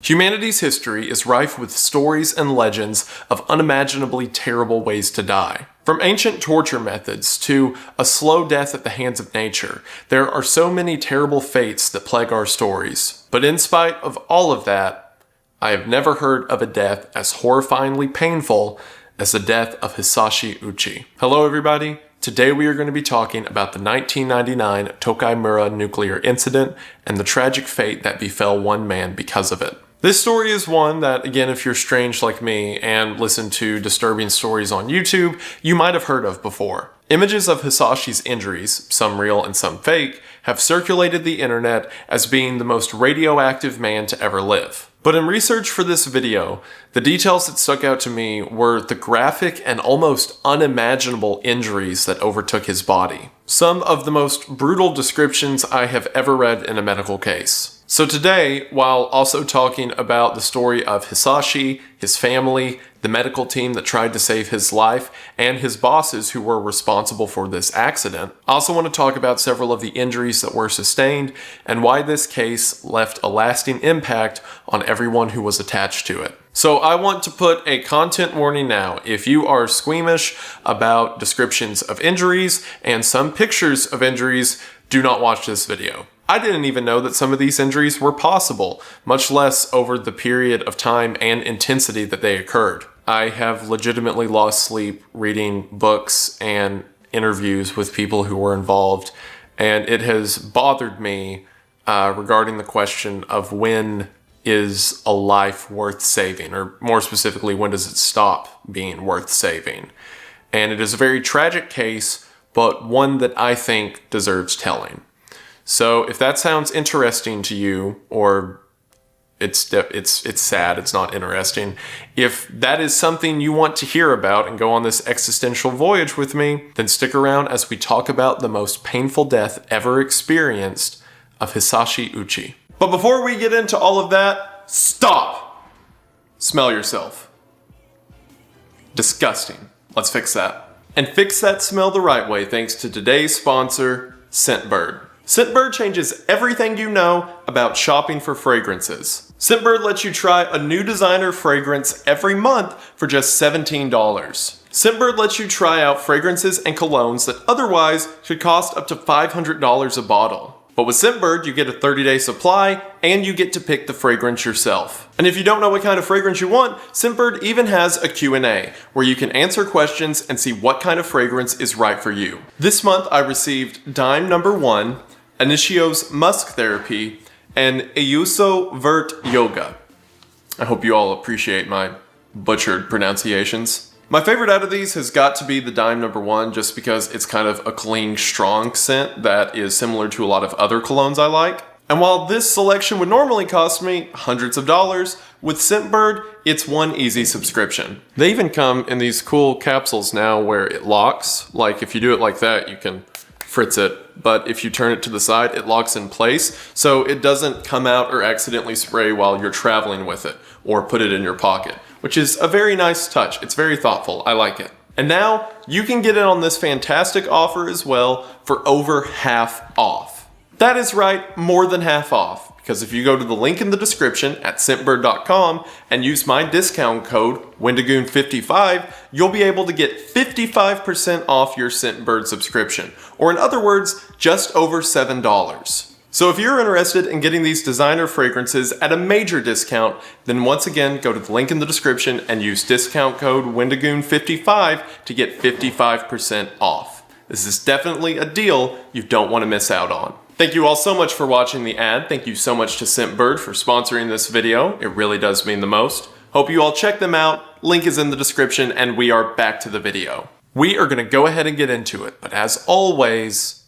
Humanity's history is rife with stories and legends of unimaginably terrible ways to die. From ancient torture methods to a slow death at the hands of nature, there are so many terrible fates that plague our stories. But in spite of all of that, I have never heard of a death as horrifyingly painful as the death of Hisashi Uchi. Hello everybody. Today we are going to be talking about the 1999 Tokaimura nuclear incident and the tragic fate that befell one man because of it. This story is one that, again, if you're strange like me and listen to disturbing stories on YouTube, you might have heard of before. Images of Hisashi's injuries, some real and some fake, have circulated the internet as being the most radioactive man to ever live. But in research for this video, the details that stuck out to me were the graphic and almost unimaginable injuries that overtook his body. Some of the most brutal descriptions I have ever read in a medical case. So today, while also talking about the story of Hisashi, his family, the medical team that tried to save his life, and his bosses who were responsible for this accident, I also want to talk about several of the injuries that were sustained and why this case left a lasting impact on everyone who was attached to it. So I want to put a content warning now. If you are squeamish about descriptions of injuries and some pictures of injuries, do not watch this video. I didn't even know that some of these injuries were possible, much less over the period of time and intensity that they occurred. I have legitimately lost sleep reading books and interviews with people who were involved, and it has bothered me regarding the question of when is a life worth saving, or more specifically, when does it stop being worth saving? And it is a very tragic case, but one that I think deserves telling. So if that sounds interesting to you, or it's sad, it's not interesting, if that is something you want to hear about and go on this existential voyage with me, then stick around as we talk about the most painful death ever experienced of Hisashi Uchi. But before we get into all of that, stop! Smell yourself. Disgusting. Let's fix that. And fix that smell the right way thanks to today's sponsor, Scentbird. Scentbird changes everything you know about shopping for fragrances. Scentbird lets you try a new designer fragrance every month for just $17. Scentbird lets you try out fragrances and colognes that otherwise could cost up to $500 a bottle. But with Scentbird, you get a 30-day supply and you get to pick the fragrance yourself. And if you don't know what kind of fragrance you want, Scentbird even has a Q&A where you can answer questions and see what kind of fragrance is right for you. This month I received Dime number 1, Initio's Musk Therapy, and Ayuso Vert Yoga. I hope you all appreciate my butchered pronunciations. My favorite out of these has got to be the Dime number 1, just because it's kind of a clean, strong scent that is similar to a lot of other colognes I like. And while this selection would normally cost me hundreds of dollars, with Scentbird, it's one easy subscription. They even come in these cool capsules now where it locks. Like if you do it like that, you can fritz it, but if you turn it to the side, it locks in place, so it doesn't come out or accidentally spray while you're traveling with it, or put it in your pocket, which is a very nice touch. It's very thoughtful. I like it. And now, you can get in on this fantastic offer as well for over half off. That is right, more than half off, because if you go to the link in the description at scentbird.com and use my discount code Wendigoon55, you'll be able to get 55% off your Scentbird subscription, or in other words, just over $7. So if you're interested in getting these designer fragrances at a major discount, then once again, go to the link in the description and use discount code Wendigoon55 to get 55% off. This is definitely a deal you don't want to miss out on. Thank you all so much for watching the ad. Thank you so much to Scentbird for sponsoring this video. It really does mean the most. Hope you all check them out. Link is in the description, and we are back to the video. We are going to go ahead and get into it, but as always,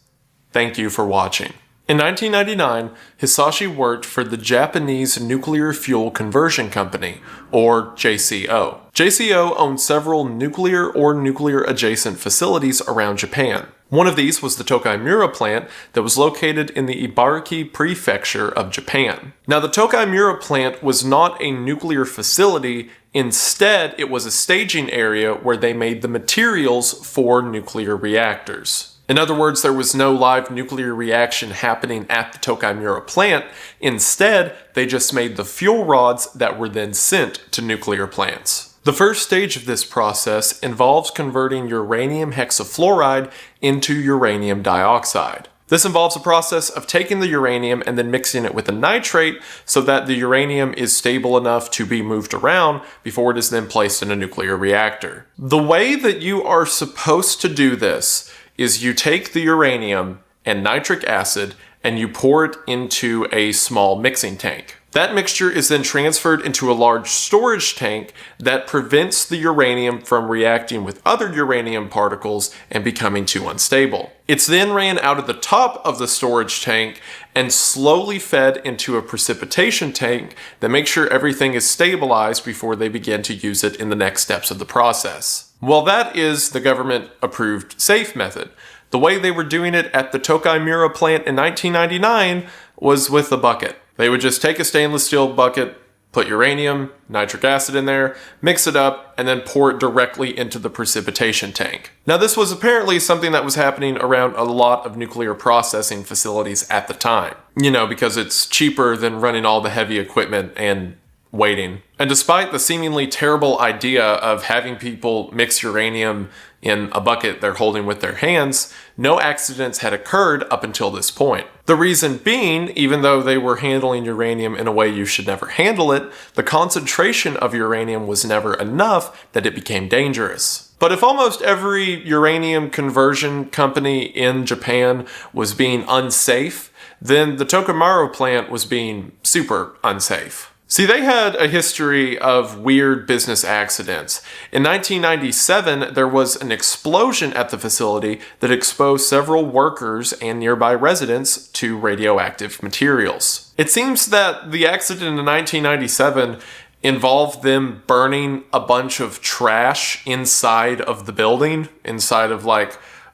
thank you for watching. In 1999, Hisashi worked for the Japanese Nuclear Fuel Conversion Company, or JCO. JCO owned several nuclear or nuclear-adjacent facilities around Japan. One of these was the Tokaimura plant that was located in the Ibaraki Prefecture of Japan. Now, the Tokaimura plant was not a nuclear facility. Instead, it was a staging area where they made the materials for nuclear reactors. In other words, there was no live nuclear reaction happening at the Tokai Mura plant. Instead, they just made the fuel rods that were then sent to nuclear plants. The first stage of this process involves converting uranium hexafluoride into uranium dioxide. This involves a process of taking the uranium and then mixing it with a nitrate so that the uranium is stable enough to be moved around before it is then placed in a nuclear reactor. The way that you are supposed to do this is you take the uranium and nitric acid and you pour it into a small mixing tank. That mixture is then transferred into a large storage tank that prevents the uranium from reacting with other uranium particles and becoming too unstable. It's then ran out of the top of the storage tank and slowly fed into a precipitation tank that makes sure everything is stabilized before they begin to use it in the next steps of the process. Well, that is the government-approved safe method. The way they were doing it at the Tokai Mura plant in 1999 was with a bucket. They would just take a stainless steel bucket, put uranium, nitric acid in there, mix it up, and then pour it directly into the precipitation tank. Now, this was apparently something that was happening around a lot of nuclear processing facilities at the time. Because it's cheaper than running all the heavy equipment and waiting. And despite the seemingly terrible idea of having people mix uranium in a bucket they're holding with their hands, no accidents had occurred up until this point. The reason being, even though they were handling uranium in a way you should never handle it, the concentration of uranium was never enough that it became dangerous. But if almost every uranium conversion company in Japan was being unsafe, then the Tokamaro plant was being super unsafe. See, they had a history of weird business accidents. In 1997, there was an explosion at the facility that exposed several workers and nearby residents to radioactive materials. It seems that the accident in 1997 involved them burning a bunch of trash inside of the building, inside of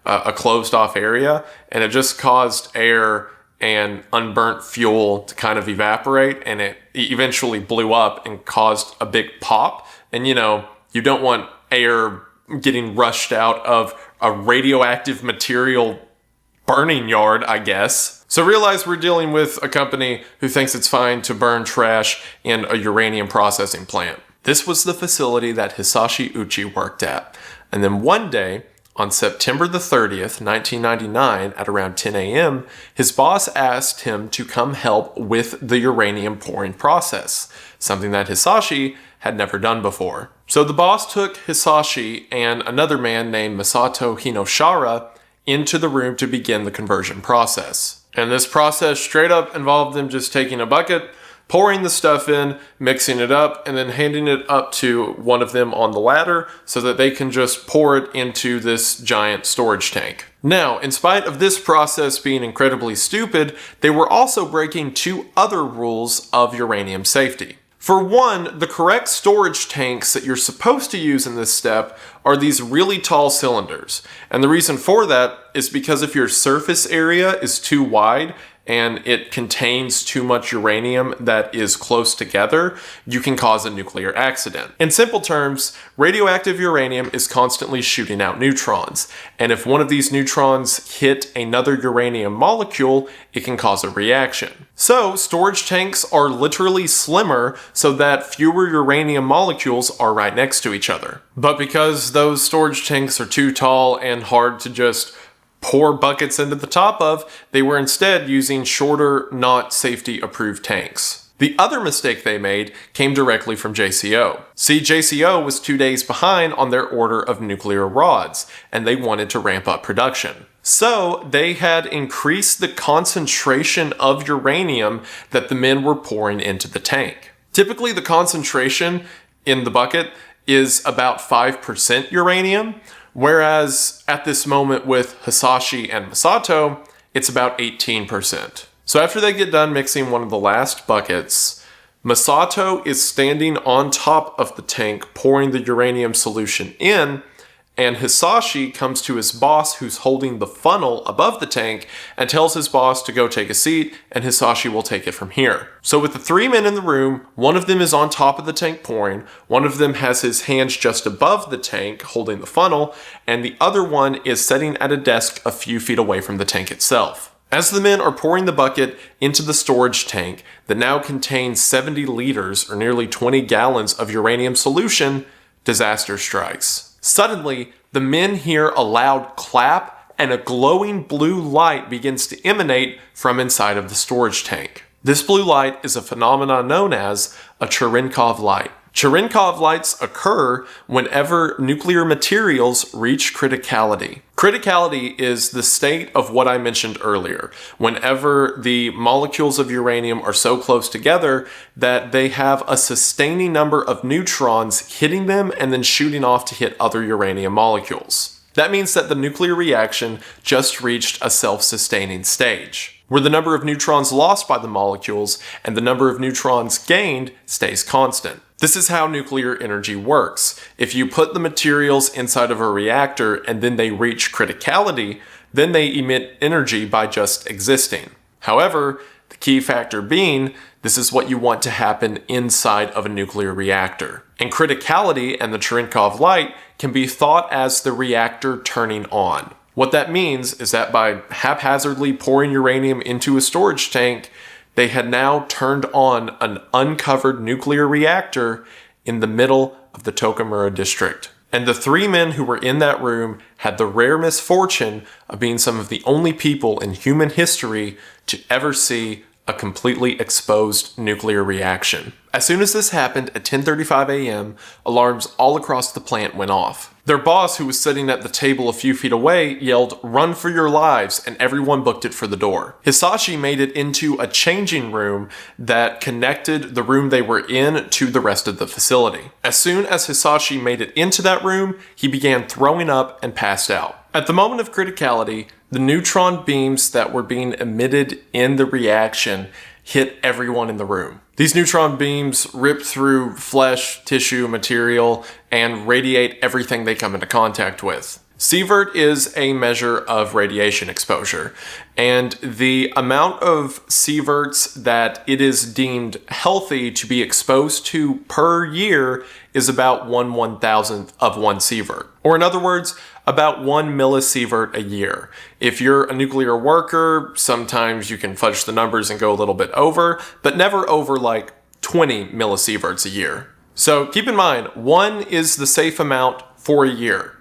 a closed off area, and it just caused air and unburnt fuel to kind of evaporate, and it eventually blew up and caused a big pop. And you don't want air getting rushed out of a radioactive material burning yard, I guess. So realize we're dealing with a company who thinks it's fine to burn trash in a uranium processing plant. This was the facility that Hisashi Uchi worked at. And then one day, on September the 30th, 1999, at around 10 a.m., his boss asked him to come help with the uranium pouring process, something that Hisashi had never done before. So the boss took Hisashi and another man named Masato Hinoshara into the room to begin the conversion process. And this process straight up involved them just taking a bucket, pouring the stuff in, mixing it up, and then handing it up to one of them on the ladder so that they can just pour it into this giant storage tank. Now, in spite of this process being incredibly stupid, they were also breaking two other rules of uranium safety. For one, the correct storage tanks that you're supposed to use in this step are these really tall cylinders. And the reason for that is because if your surface area is too wide and it contains too much uranium that is close together, you can cause a nuclear accident. In simple terms, radioactive uranium is constantly shooting out neutrons, and if one of these neutrons hit another uranium molecule, it can cause a reaction. So, storage tanks are literally slimmer so that fewer uranium molecules are right next to each other. But because those storage tanks are too tall and hard to just pour buckets into the top of, they were instead using shorter, not safety-approved tanks. The other mistake they made came directly from JCO. See, JCO was 2 days behind on their order of nuclear rods, and they wanted to ramp up production. So, they had increased the concentration of uranium that the men were pouring into the tank. Typically, the concentration in the bucket is about 5% uranium, whereas at this moment with Hisashi and Masato, it's about 18%. So after they get done mixing one of the last buckets, Masato is standing on top of the tank pouring the uranium solution in, and Hisashi comes to his boss who's holding the funnel above the tank and tells his boss to go take a seat and Hisashi will take it from here. So with the three men in the room, one of them is on top of the tank pouring, one of them has his hands just above the tank holding the funnel, and the other one is sitting at a desk a few feet away from the tank itself. As the men are pouring the bucket into the storage tank that now contains 70 liters or nearly 20 gallons of uranium solution, disaster strikes. Suddenly, the men hear a loud clap and a glowing blue light begins to emanate from inside of the storage tank. This blue light is a phenomenon known as a Cherenkov light. Cherenkov lights occur whenever nuclear materials reach criticality. Criticality is the state of what I mentioned earlier, whenever the molecules of uranium are so close together that they have a sustaining number of neutrons hitting them and then shooting off to hit other uranium molecules. That means that the nuclear reaction just reached a self-sustaining stage, where the number of neutrons lost by the molecules and the number of neutrons gained stays constant. This is how nuclear energy works. If you put the materials inside of a reactor and then they reach criticality, then they emit energy by just existing. However, the key factor being, this is what you want to happen inside of a nuclear reactor. And criticality and the Cherenkov light can be thought as the reactor turning on. What that means is that by haphazardly pouring uranium into a storage tank, they had now turned on an uncovered nuclear reactor in the middle of the Tokamura district. And the three men who were in that room had the rare misfortune of being some of the only people in human history to ever see a completely exposed nuclear reaction. As soon as this happened at 10:35 a.m., alarms all across the plant went off. Their boss, who was sitting at the table a few feet away, yelled, "Run for your lives," and everyone booked it for the door. Hisashi made it into a changing room that connected the room they were in to the rest of the facility. As soon as Hisashi made it into that room, he began throwing up and passed out. At the moment of criticality, the neutron beams that were being emitted in the reaction hit everyone in the room. These neutron beams rip through flesh, tissue, material, and radiate everything they come into contact with. Sievert is a measure of radiation exposure, and the amount of sieverts that it is deemed healthy to be exposed to per year is about 1/1000th of 1 sievert. Or in other words, about 1 millisievert a year. If you're a nuclear worker, sometimes you can fudge the numbers and go a little bit over, but never over like 20 millisieverts a year. So keep in mind, 1 is the safe amount for a year.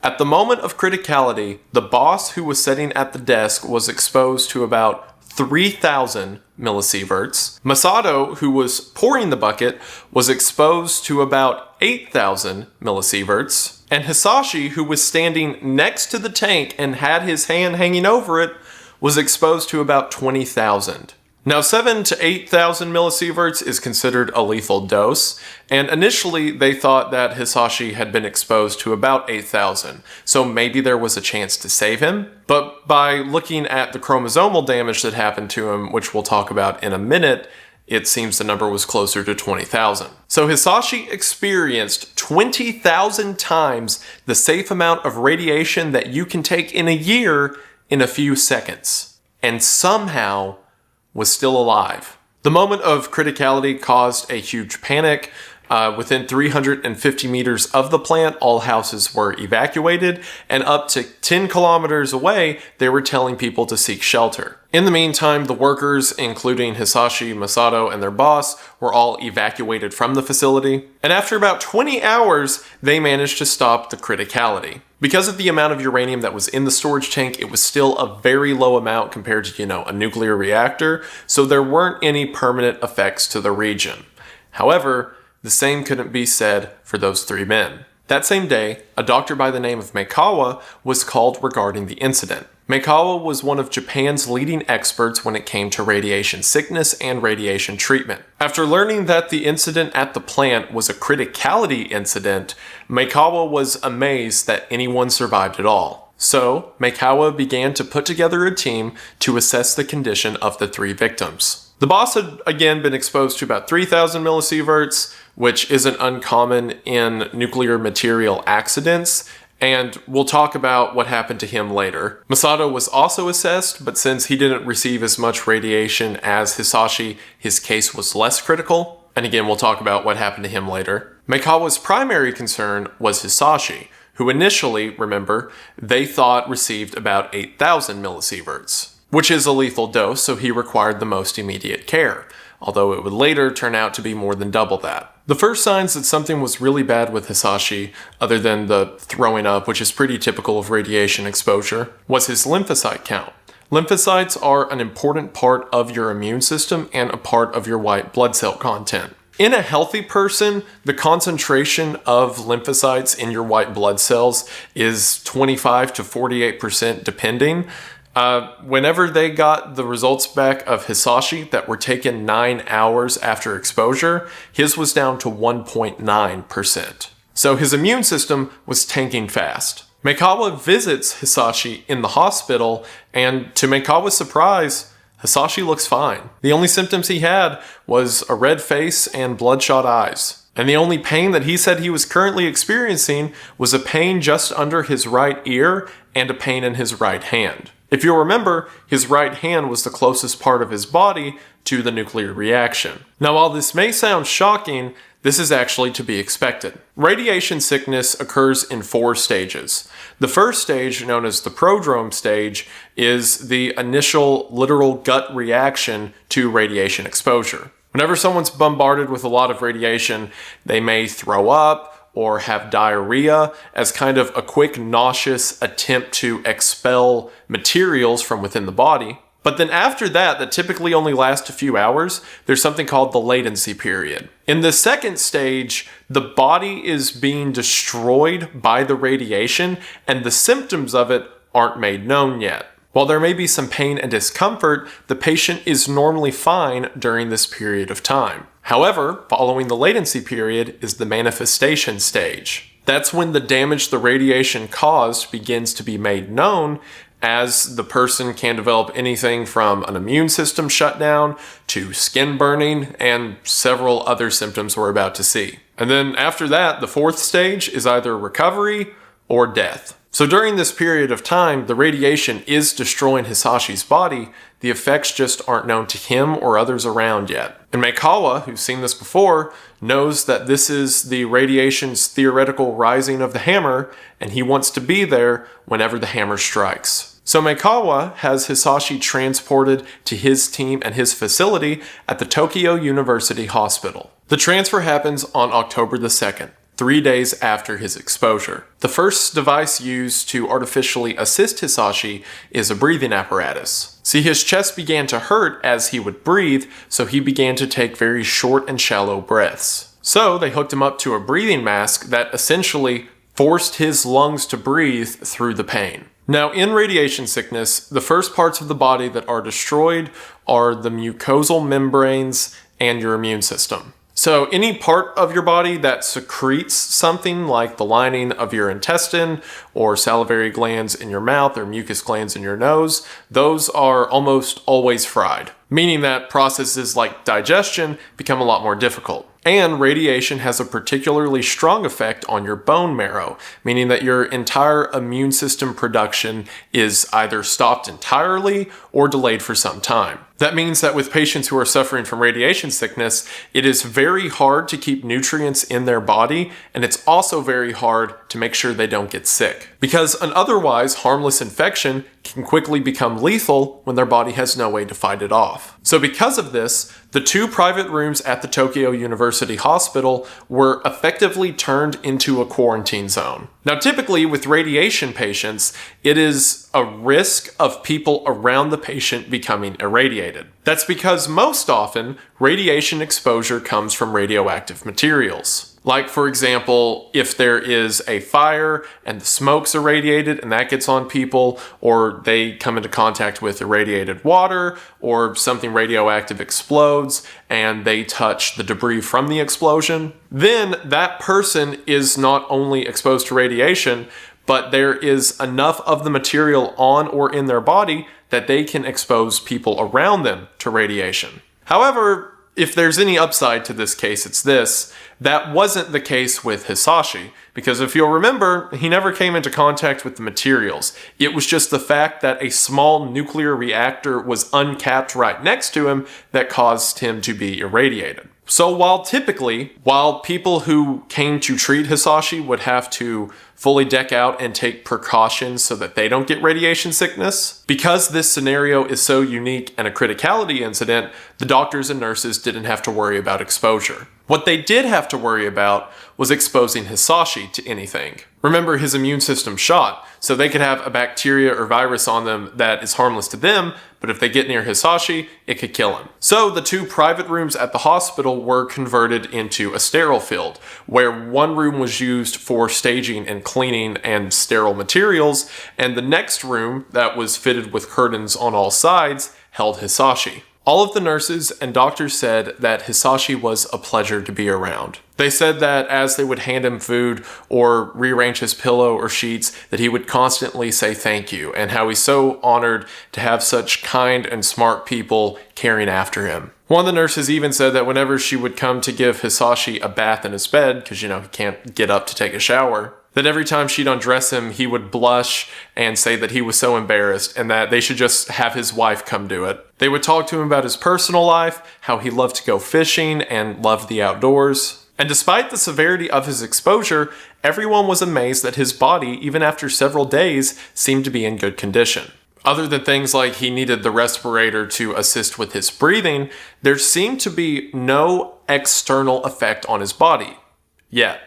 At the moment of criticality, the boss who was sitting at the desk was exposed to about 3,000 millisieverts. Masato, who was pouring the bucket, was exposed to about 8,000 millisieverts. And Hisashi, who was standing next to the tank and had his hand hanging over it, was exposed to about 20,000. Now, 7,000 to 8,000 millisieverts is considered a lethal dose, and initially they thought that Hisashi had been exposed to about 8,000, so maybe there was a chance to save him. But by looking at the chromosomal damage that happened to him, which we'll talk about in a minute, it seems the number was closer to 20,000. So Hisashi experienced 20,000 times the safe amount of radiation that you can take in a year in a few seconds, and somehow was still alive. The moment of criticality caused a huge panic. Within 350 meters of the plant, all houses were evacuated, and up to 10 kilometers away, they were telling people to seek shelter. In the meantime, the workers, including Hisashi, Masato, and their boss, were all evacuated from the facility, and after about 20 hours, they managed to stop the criticality. Because of the amount of uranium that was in the storage tank, it was still a very low amount compared to, a nuclear reactor, so there weren't any permanent effects to the region. However, the same couldn't be said for those three men. That same day, a doctor by the name of Meikawa was called regarding the incident. Meikawa was one of Japan's leading experts when it came to radiation sickness and radiation treatment. After learning that the incident at the plant was a criticality incident, Meikawa was amazed that anyone survived at all. So, Meikawa began to put together a team to assess the condition of the three victims. The boss had again been exposed to about 3,000 millisieverts, which isn't uncommon in nuclear material accidents, and we'll talk about what happened to him later. Masato was also assessed, but since he didn't receive as much radiation as Hisashi, his case was less critical. And again, we'll talk about what happened to him later. Meikawa's primary concern was Hisashi, who initially, remember, they thought received about 8,000 millisieverts, which is a lethal dose, so he required the most immediate care, although it would later turn out to be more than double that. The first signs that something was really bad with Hisashi, other than the throwing up, which is pretty typical of radiation exposure, was his lymphocyte count. Lymphocytes are an important part of your immune system and a part of your white blood cell content. In a healthy person, the concentration of lymphocytes in your white blood cells is 25 to 48% depending. Whenever they got the results back of Hisashi that were taken 9 hours after exposure, his was down to 1.9%. So his immune system was tanking fast. Meikawa visits Hisashi in the hospital, and to Meikawa's surprise, Hisashi looks fine. The only symptoms he had was a red face and bloodshot eyes. And the only pain that he said he was currently experiencing was a pain just under his right ear and a pain in his right hand. If you'll remember, his right hand was the closest part of his body to the nuclear reaction. Now, while this may sound shocking, this is actually to be expected. Radiation sickness occurs in 4 stages. The first stage, known as the prodrome stage, is the initial literal gut reaction to radiation exposure. Whenever someone's bombarded with a lot of radiation, they may throw up or have diarrhea as kind of a quick nauseous attempt to expel materials from within the body. But then after that typically only lasts a few hours, there's something called the latency period. In the second stage, the body is being destroyed by the radiation and the symptoms of it aren't made known yet. While there may be some pain and discomfort, the patient is normally fine during this period of time. However, following the latency period is the manifestation stage. That's when the damage the radiation caused begins to be made known, as the person can develop anything from an immune system shutdown to skin burning and several other symptoms we're about to see. And then after that, the 4th stage is either recovery or death. So during this period of time, the radiation is destroying Hisashi's body. The effects just aren't known to him or others around yet. And Meikawa, who's seen this before, knows that this is the radiation's theoretical rising of the hammer, and he wants to be there whenever the hammer strikes. So Meikawa has Hisashi transported to his team and his facility at the Tokyo University Hospital. The transfer happens on October the 2nd. 3 days after his exposure. The first device used to artificially assist Hisashi is a breathing apparatus. See, his chest began to hurt as he would breathe, so he began to take very short and shallow breaths. So they hooked him up to a breathing mask that essentially forced his lungs to breathe through the pain. Now, in radiation sickness, the first parts of the body that are destroyed are the mucosal membranes and your immune system. So any part of your body that secretes something like the lining of your intestine or salivary glands in your mouth or mucus glands in your nose, those are almost always fried, meaning that processes like digestion become a lot more difficult. And radiation has a particularly strong effect on your bone marrow, meaning that your entire immune system production is either stopped entirely or delayed for some time. That means that with patients who are suffering from radiation sickness, it is very hard to keep nutrients in their body, and it's also very hard to make sure they don't get sick. Because an otherwise harmless infection can quickly become lethal when their body has no way to fight it off. So because of this, the 2 private rooms at the Tokyo University Hospital were effectively turned into a quarantine zone. Now, typically with radiation patients, it is a risk of people around the patient becoming irradiated. That's because most often, radiation exposure comes from radioactive materials. Like, for example, if there is a fire and the smoke's irradiated and that gets on people, or they come into contact with irradiated water, or something radioactive explodes and they touch the debris from the explosion, then that person is not only exposed to radiation, but there is enough of the material on or in their body that they can expose people around them to radiation. However, if there's any upside to this case, it's this. That wasn't the case with Hisashi, because if you'll remember, he never came into contact with the materials. It was just the fact that a small nuclear reactor was uncapped right next to him that caused him to be irradiated. So while people who came to treat Hisashi would have to fully deck out and take precautions so that they don't get radiation sickness, because this scenario is so unique and a criticality incident, the doctors and nurses didn't have to worry about exposure. What they did have to worry about was exposing Hisashi to anything. Remember, his immune system shot, so they could have a bacteria or virus on them that is harmless to them, but if they get near Hisashi, it could kill him. So the 2 private rooms at the hospital were converted into a sterile field, where one room was used for staging and cleaning and sterile materials, and the next room that was fitted with curtains on all sides held Hisashi. All of the nurses and doctors said that Hisashi was a pleasure to be around. They said that as they would hand him food or rearrange his pillow or sheets, that he would constantly say thank you, and how he's so honored to have such kind and smart people caring after him. One of the nurses even said that whenever she would come to give Hisashi a bath in his bed, because he can't get up to take a shower, that every time she'd undress him, he would blush and say that he was so embarrassed and that they should just have his wife come do it. They would talk to him about his personal life, how he loved to go fishing and loved the outdoors. And despite the severity of his exposure, everyone was amazed that his body, even after several days, seemed to be in good condition. Other than things like he needed the respirator to assist with his breathing, there seemed to be no external effect on his body yet.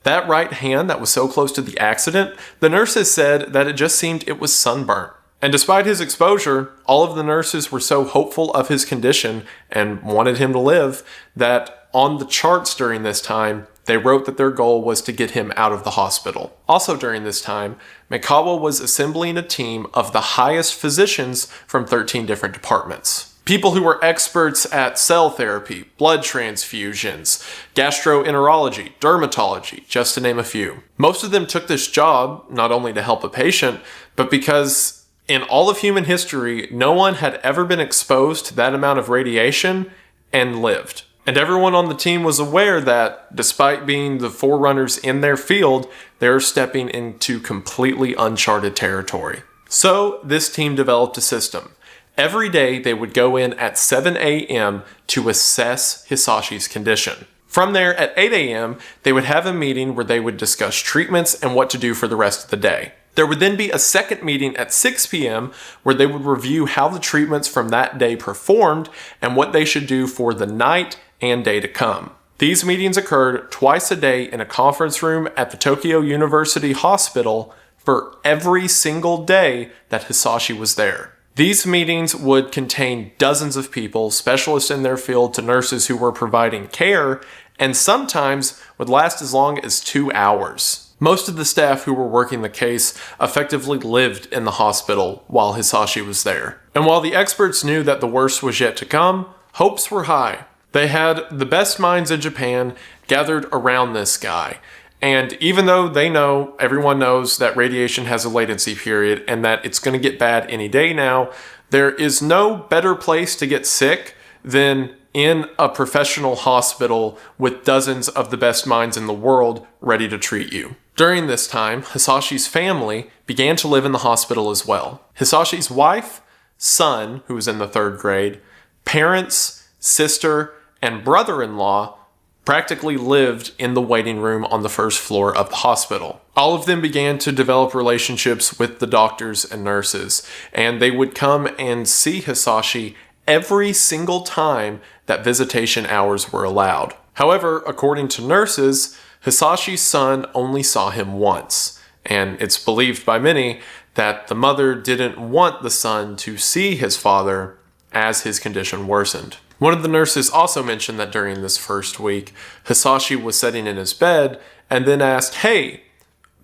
That right hand that was so close to the accident, the nurses said that it just seemed it was sunburnt. And despite his exposure, all of the nurses were so hopeful of his condition and wanted him to live that on the charts during this time, they wrote that their goal was to get him out of the hospital. Also during this time, Mikawa was assembling a team of the highest physicians from 13 different departments. People who were experts at cell therapy, blood transfusions, gastroenterology, dermatology, just to name a few. Most of them took this job not only to help a patient, but because in all of human history, no one had ever been exposed to that amount of radiation and lived. And everyone on the team was aware that, despite being the forerunners in their field, they're stepping into completely uncharted territory. So this team developed a system. Every day, they would go in at 7 a.m. to assess Hisashi's condition. From there, at 8 a.m., they would have a meeting where they would discuss treatments and what to do for the rest of the day. There would then be a second meeting at 6 p.m. where they would review how the treatments from that day performed and what they should do for the night and day to come. These meetings occurred twice a day in a conference room at the Tokyo University Hospital for every single day that Hisashi was there. These meetings would contain dozens of people, specialists in their field to nurses who were providing care, and sometimes would last as long as 2 hours. Most of the staff who were working the case effectively lived in the hospital while Hisashi was there. And while the experts knew that the worst was yet to come, hopes were high. They had the best minds in Japan gathered around this guy. And even though everyone knows that radiation has a latency period and that it's going to get bad any day now, there is no better place to get sick than in a professional hospital with dozens of the best minds in the world ready to treat you. During this time, Hisashi's family began to live in the hospital as well. Hisashi's wife, son, who was in the 3rd grade, parents, sister, and brother-in-law practically lived in the waiting room on the 1st floor of the hospital. All of them began to develop relationships with the doctors and nurses, and they would come and see Hisashi every single time that visitation hours were allowed. However, according to nurses, Hisashi's son only saw him once, and it's believed by many that the mother didn't want the son to see his father as his condition worsened. One of the nurses also mentioned that during this first week, Hisashi was sitting in his bed and then asked, "Hey,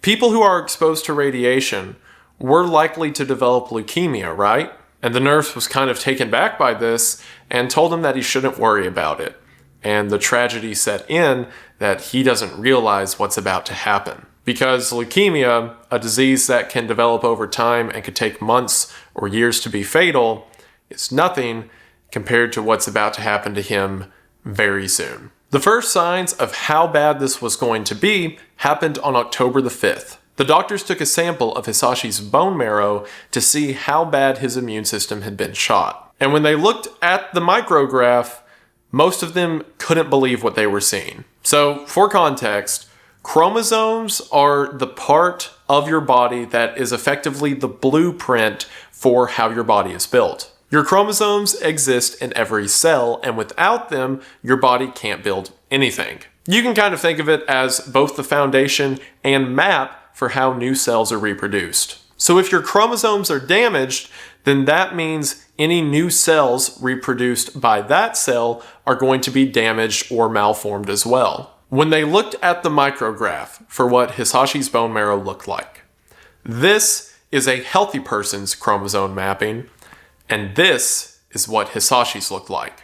people who are exposed to radiation were likely to develop leukemia, right?" And the nurse was kind of taken back by this and told him that he shouldn't worry about it. And the tragedy set in that he doesn't realize what's about to happen. Because leukemia, a disease that can develop over time and could take months or years to be fatal, is nothing compared to what's about to happen to him very soon. The first signs of how bad this was going to be happened on October the 5th. The doctors took a sample of Hisashi's bone marrow to see how bad his immune system had been shot. And when they looked at the micrograph, most of them couldn't believe what they were seeing. So, for context, chromosomes are the part of your body that is effectively the blueprint for how your body is built. Your chromosomes exist in every cell, and without them, your body can't build anything. You can kind of think of it as both the foundation and map for how new cells are reproduced. So if your chromosomes are damaged, then that means any new cells reproduced by that cell are going to be damaged or malformed as well. When they looked at the micrograph for what Hisashi's bone marrow looked like, this is a healthy person's chromosome mapping, and this is what Hisashi's looked like.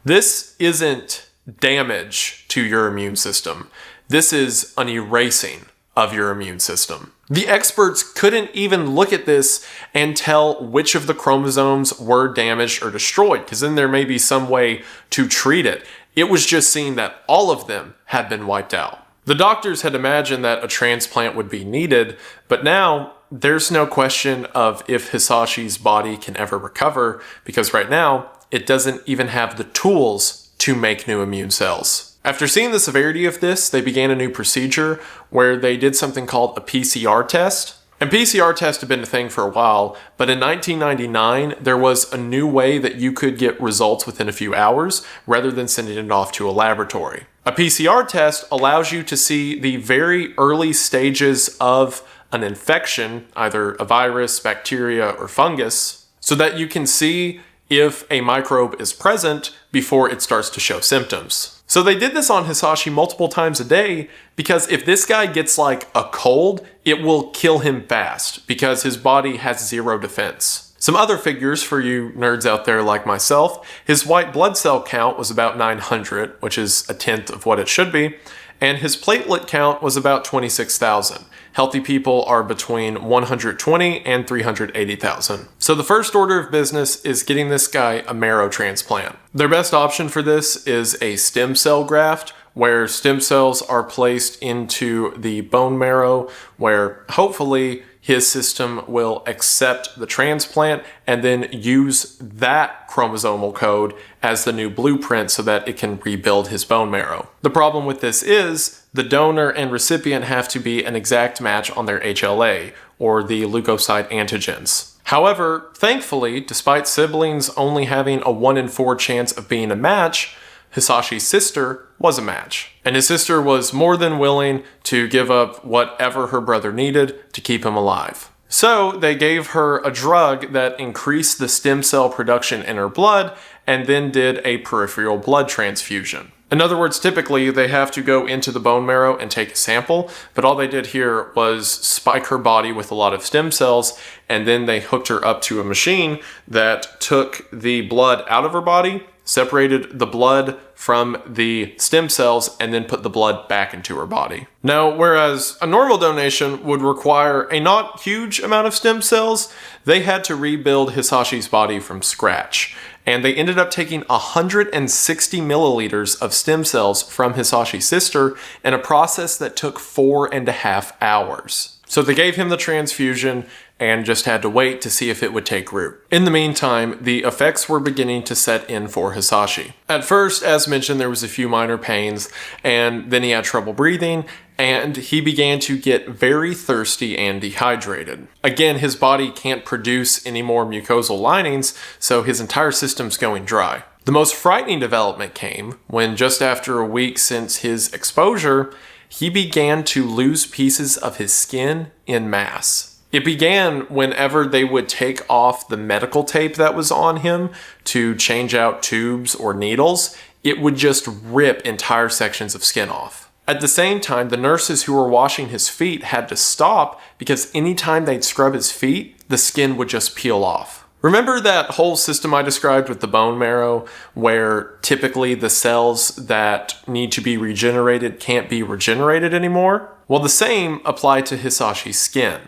This isn't damage to your immune system. This is an erasing of your immune system. The experts couldn't even look at this and tell which of the chromosomes were damaged or destroyed, because then there may be some way to treat it. It was just seen that all of them had been wiped out. The doctors had imagined that a transplant would be needed, but now there's no question of if Hisashi's body can ever recover, because right now it doesn't even have the tools to make new immune cells. After seeing the severity of this, they began a new procedure where they did something called a PCR test. And PCR tests had been a thing for a while, but in 1999, there was a new way that you could get results within a few hours rather than sending it off to a laboratory. A PCR test allows you to see the very early stages of an infection, either a virus, bacteria, or fungus, so that you can see if a microbe is present before it starts to show symptoms. So they did this on Hisashi multiple times a day because if this guy gets like a cold, it will kill him fast because his body has zero defense. Some other figures for you nerds out there like myself, his white blood cell count was about 900, which is a tenth of what it should be, and his platelet count was about 26,000. Healthy people are between 120 and 380,000. So the first order of business is getting this guy a marrow transplant. Their best option for this is a stem cell graft, where stem cells are placed into the bone marrow, where hopefully his system will accept the transplant and then use that chromosomal code as the new blueprint so that it can rebuild his bone marrow. The problem with this is the donor and recipient have to be an exact match on their HLA, or the leukocyte antigens. However, thankfully, despite siblings only having a 1 in 4 chance of being a match, Hisashi's sister was a match. And his sister was more than willing to give up whatever her brother needed to keep him alive. So they gave her a drug that increased the stem cell production in her blood and then did a peripheral blood transfusion. In other words, typically they have to go into the bone marrow and take a sample, but all they did here was spike her body with a lot of stem cells, and then they hooked her up to a machine that took the blood out of her body, separated the blood from the stem cells, and then put the blood back into her body. Now, whereas a normal donation would require a not huge amount of stem cells, they had to rebuild Hisashi's body from scratch. And they ended up taking 160 milliliters of stem cells from Hisashi's sister in a process that took 4.5 hours. So they gave him the transfusion and just had to wait to see if it would take root. In the meantime, the effects were beginning to set in for Hisashi. At first, as mentioned, there was a few minor pains, and then he had trouble breathing, and he began to get very thirsty and dehydrated. Again, his body can't produce any more mucosal linings, so his entire system's going dry. The most frightening development came when, just after a week since his exposure, he began to lose pieces of his skin en masse. It began whenever they would take off the medical tape that was on him to change out tubes or needles. It would just rip entire sections of skin off. At the same time, the nurses who were washing his feet had to stop because anytime they'd scrub his feet, the skin would just peel off. Remember that whole system I described with the bone marrow, where typically the cells that need to be regenerated can't be regenerated anymore? Well, the same applied to Hisashi's skin.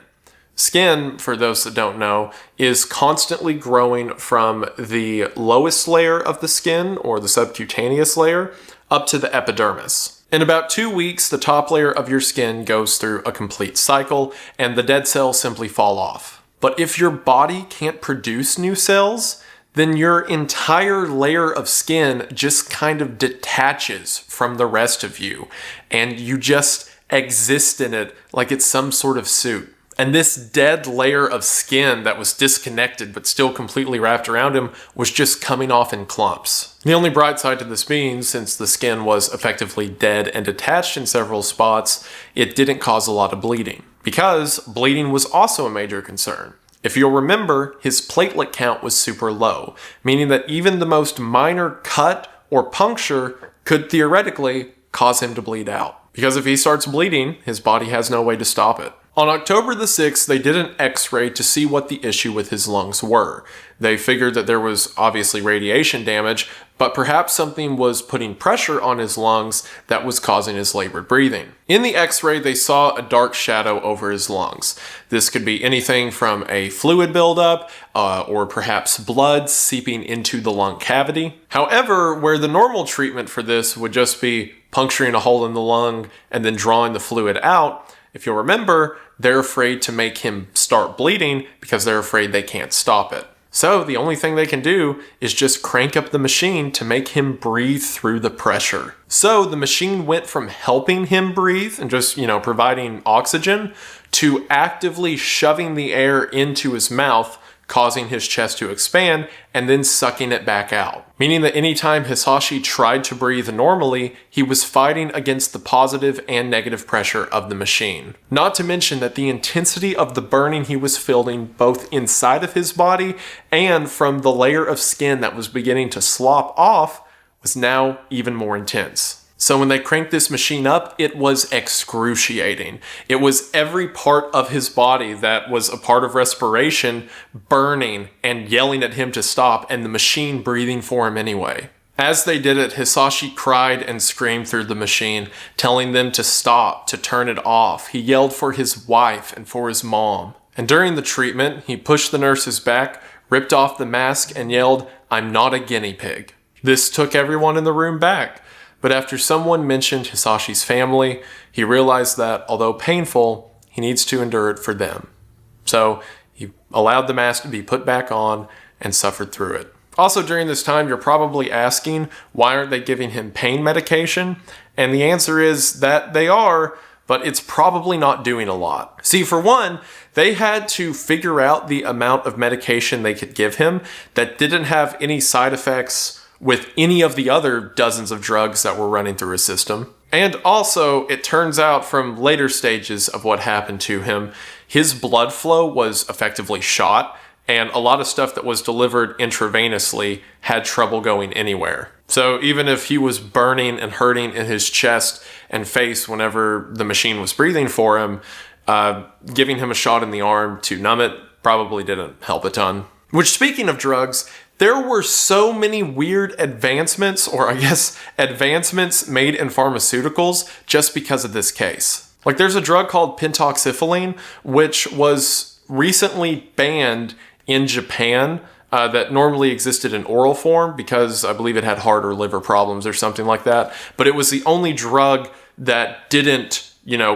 Skin, for those that don't know, is constantly growing from the lowest layer of the skin, or the subcutaneous layer, up to the epidermis. In about 2 weeks, the top layer of your skin goes through a complete cycle, and the dead cells simply fall off. But if your body can't produce new cells, then your entire layer of skin just kind of detaches from the rest of you, and you just exist in it like it's some sort of suit. And this dead layer of skin that was disconnected but still completely wrapped around him was just coming off in clumps. The only bright side to this being, since the skin was effectively dead and detached in several spots, it didn't cause a lot of bleeding, because bleeding was also a major concern. If you'll remember, his platelet count was super low, meaning that even the most minor cut or puncture could theoretically cause him to bleed out. Because if he starts bleeding, his body has no way to stop it. On October the 6th, they did an x-ray to see what the issue with his lungs were. They figured that there was obviously radiation damage, but perhaps something was putting pressure on his lungs that was causing his labored breathing. In the x-ray, they saw a dark shadow over his lungs. This could be anything from a fluid buildup, or perhaps blood seeping into the lung cavity. However, where the normal treatment for this would just be puncturing a hole in the lung and then drawing the fluid out, if you'll remember, they're afraid to make him start bleeding because they're afraid they can't stop it. So the only thing they can do is just crank up the machine to make him breathe through the pressure. So the machine went from helping him breathe and just, providing oxygen to actively shoving the air into his mouth, causing his chest to expand, and then sucking it back out. Meaning that anytime Hisashi tried to breathe normally, he was fighting against the positive and negative pressure of the machine. Not to mention that the intensity of the burning he was feeling both inside of his body and from the layer of skin that was beginning to slop off was now even more intense. So when they cranked this machine up, it was excruciating. It was every part of his body that was a part of respiration burning and yelling at him to stop, and the machine breathing for him anyway. As they did it, Hisashi cried and screamed through the machine, telling them to stop, to turn it off. He yelled for his wife and for his mom. And during the treatment, he pushed the nurses back, ripped off the mask, and yelled, "I'm not a guinea pig." This took everyone in the room back. But after someone mentioned Hisashi's family, he realized that, although painful, he needs to endure it for them. So he allowed the mask to be put back on and suffered through it. Also, during this time, you're probably asking, why aren't they giving him pain medication? And the answer is that they are, but it's probably not doing a lot. See, for one, they had to figure out the amount of medication they could give him that didn't have any side effects with any of the other dozens of drugs that were running through his system. And also, it turns out from later stages of what happened to him, his blood flow was effectively shot, and a lot of stuff that was delivered intravenously had trouble going anywhere. So even if he was burning and hurting in his chest and face whenever the machine was breathing for him, giving him a shot in the arm to numb it probably didn't help a ton. Which, speaking of drugs, there were so many weird advancements, or I guess advancements made in pharmaceuticals just because of this case. Like, there's a drug called pentoxifylline, which was recently banned in Japan, that normally existed in oral form because I believe it had heart or liver problems or something like that. But it was the only drug that didn't,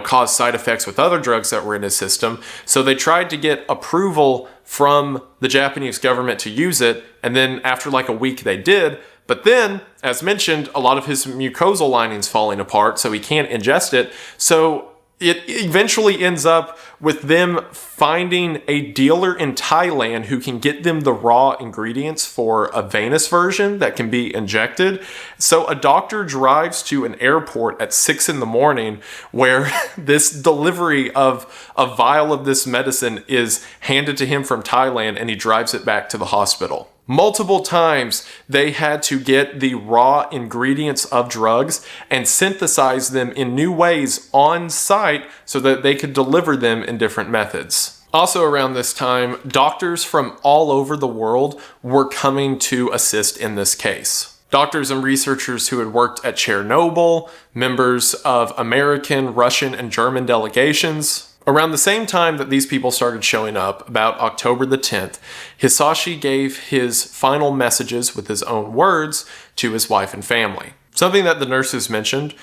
cause side effects with other drugs that were in his system. So they tried to get approval from the Japanese government to use it, and then after like a week they did. But then, as mentioned, a lot of his mucosal lining's falling apart, so he can't ingest it. So it eventually ends up with them finding a dealer in Thailand who can get them the raw ingredients for a venous version that can be injected. So a doctor drives to an airport at 6 a.m. where this delivery of a vial of this medicine is handed to him from Thailand, and he drives it back to the hospital. Multiple times they had to get the raw ingredients of drugs and synthesize them in new ways on site so that they could deliver them in different methods. Also around this time, doctors from all over the world were coming to assist in this case. Doctors and researchers who had worked at Chernobyl, members of American, Russian, and German delegations. Around the same time that these people started showing up, about October the 10th, Hisashi gave his final messages with his own words to his wife and family. Something that the nurses mentioned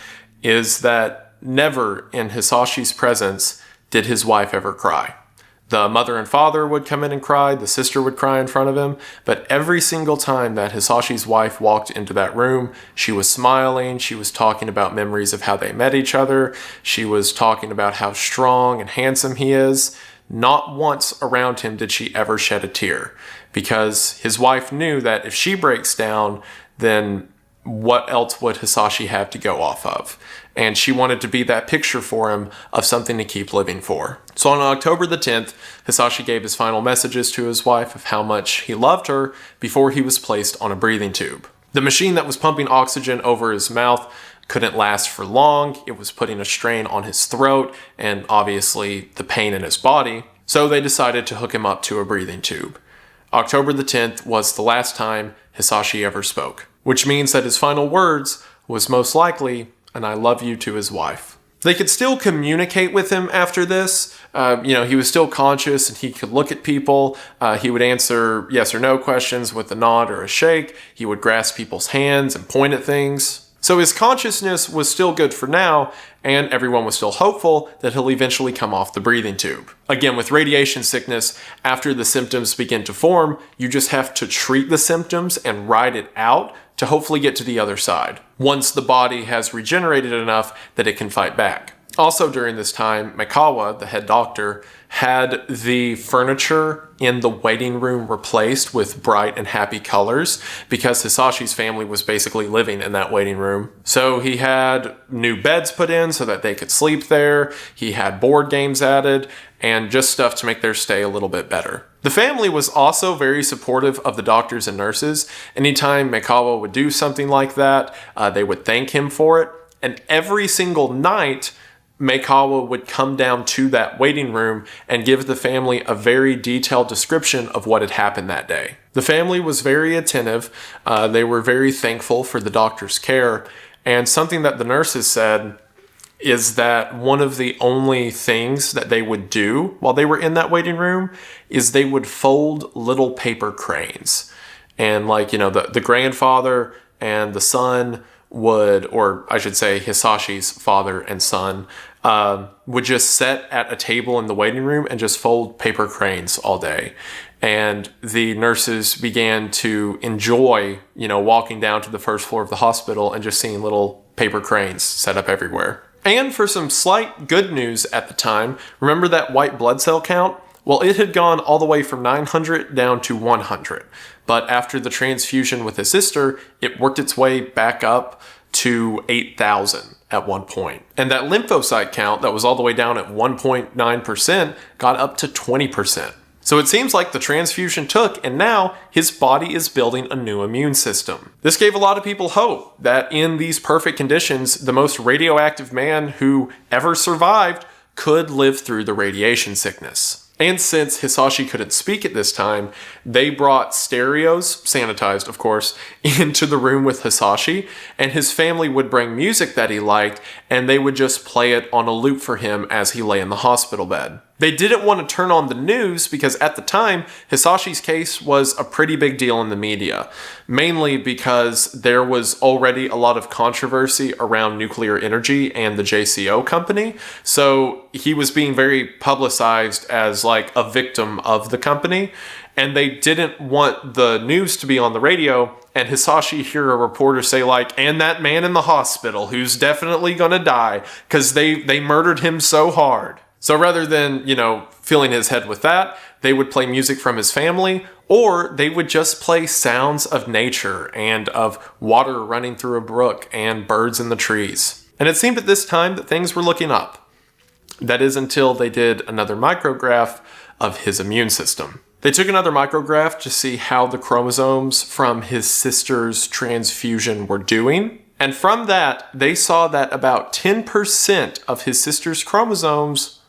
is that never in Hisashi's presence did his wife ever cry. The mother and father would come in and cry, the sister would cry in front of him, but every single time that Hisashi's wife walked into that room, she was smiling, she was talking about memories of how they met each other, she was talking about how strong and handsome he is. Not once around him did she ever shed a tear, because his wife knew that if she breaks down, then what else would Hisashi have to go off of? And she wanted to be that picture for him of something to keep living for. So on October the 10th, Hisashi gave his final messages to his wife of how much he loved her before he was placed on a breathing tube. The machine that was pumping oxygen over his mouth couldn't last for long. It was putting a strain on his throat and obviously the pain in his body. So they decided to hook him up to a breathing tube. October the 10th was the last time Hisashi ever spoke, which means that his final words was most likely an I love you to his wife. They could still communicate with him after this. He was still conscious and he could look at people. He would answer yes or no questions with a nod or a shake. He would grasp people's hands and point at things. So his consciousness was still good for now, and everyone was still hopeful that he'll eventually come off the breathing tube. Again, with radiation sickness, after the symptoms begin to form, you just have to treat the symptoms and ride it out to hopefully get to the other side, once the body has regenerated enough that it can fight back. Also during this time, Maekawa, the head doctor, had the furniture in the waiting room replaced with bright and happy colors because Hisashi's family was basically living in that waiting room. So he had new beds put in so that they could sleep there. He had board games added and just stuff to make their stay a little bit better. The family was also very supportive of the doctors and nurses. Anytime Maekawa would do something like that, they would thank him for it. And every single night, Maekawa would come down to that waiting room and give the family a very detailed description of what had happened that day. The family was very attentive. They were very thankful for the doctor's care. And something that the nurses said is that one of the only things that they would do while they were in that waiting room is they would fold little paper cranes. And the grandfather and the son would, or I should say Hisashi's father and son, would just sit at a table in the waiting room and just fold paper cranes all day. And the nurses began to enjoy, walking down to the first floor of the hospital and just seeing little paper cranes set up everywhere. And for some slight good news at the time, remember that white blood cell count? Well, it had gone all the way from 900 down to 100. But after the transfusion with his sister, it worked its way back up to 8,000 at one point. And that lymphocyte count that was all the way down at 1.9% got up to 20%. So it seems like the transfusion took, and now his body is building a new immune system. This gave a lot of people hope that in these perfect conditions, the most radioactive man who ever survived could live through the radiation sickness. And since Hisashi couldn't speak at this time, they brought stereos, sanitized of course, into the room with Hisashi, and his family would bring music that he liked, and they would just play it on a loop for him as he lay in the hospital bed. They didn't want to turn on the news because at the time, Hisashi's case was a pretty big deal in the media, mainly because there was already a lot of controversy around nuclear energy and the JCO company. So he was being very publicized as like a victim of the company, and they didn't want the news to be on the radio and Hisashi hear a reporter say and that man in the hospital who's definitely gonna die because they murdered him so hard. So rather than, filling his head with that, they would play music from his family, or they would just play sounds of nature and of water running through a brook and birds in the trees. And it seemed at this time that things were looking up. That is until they did another micrograph of his immune system. They took another micrograph to see how the chromosomes from his sister's transfusion were doing. And from that, they saw that about 10% of his sister's chromosomes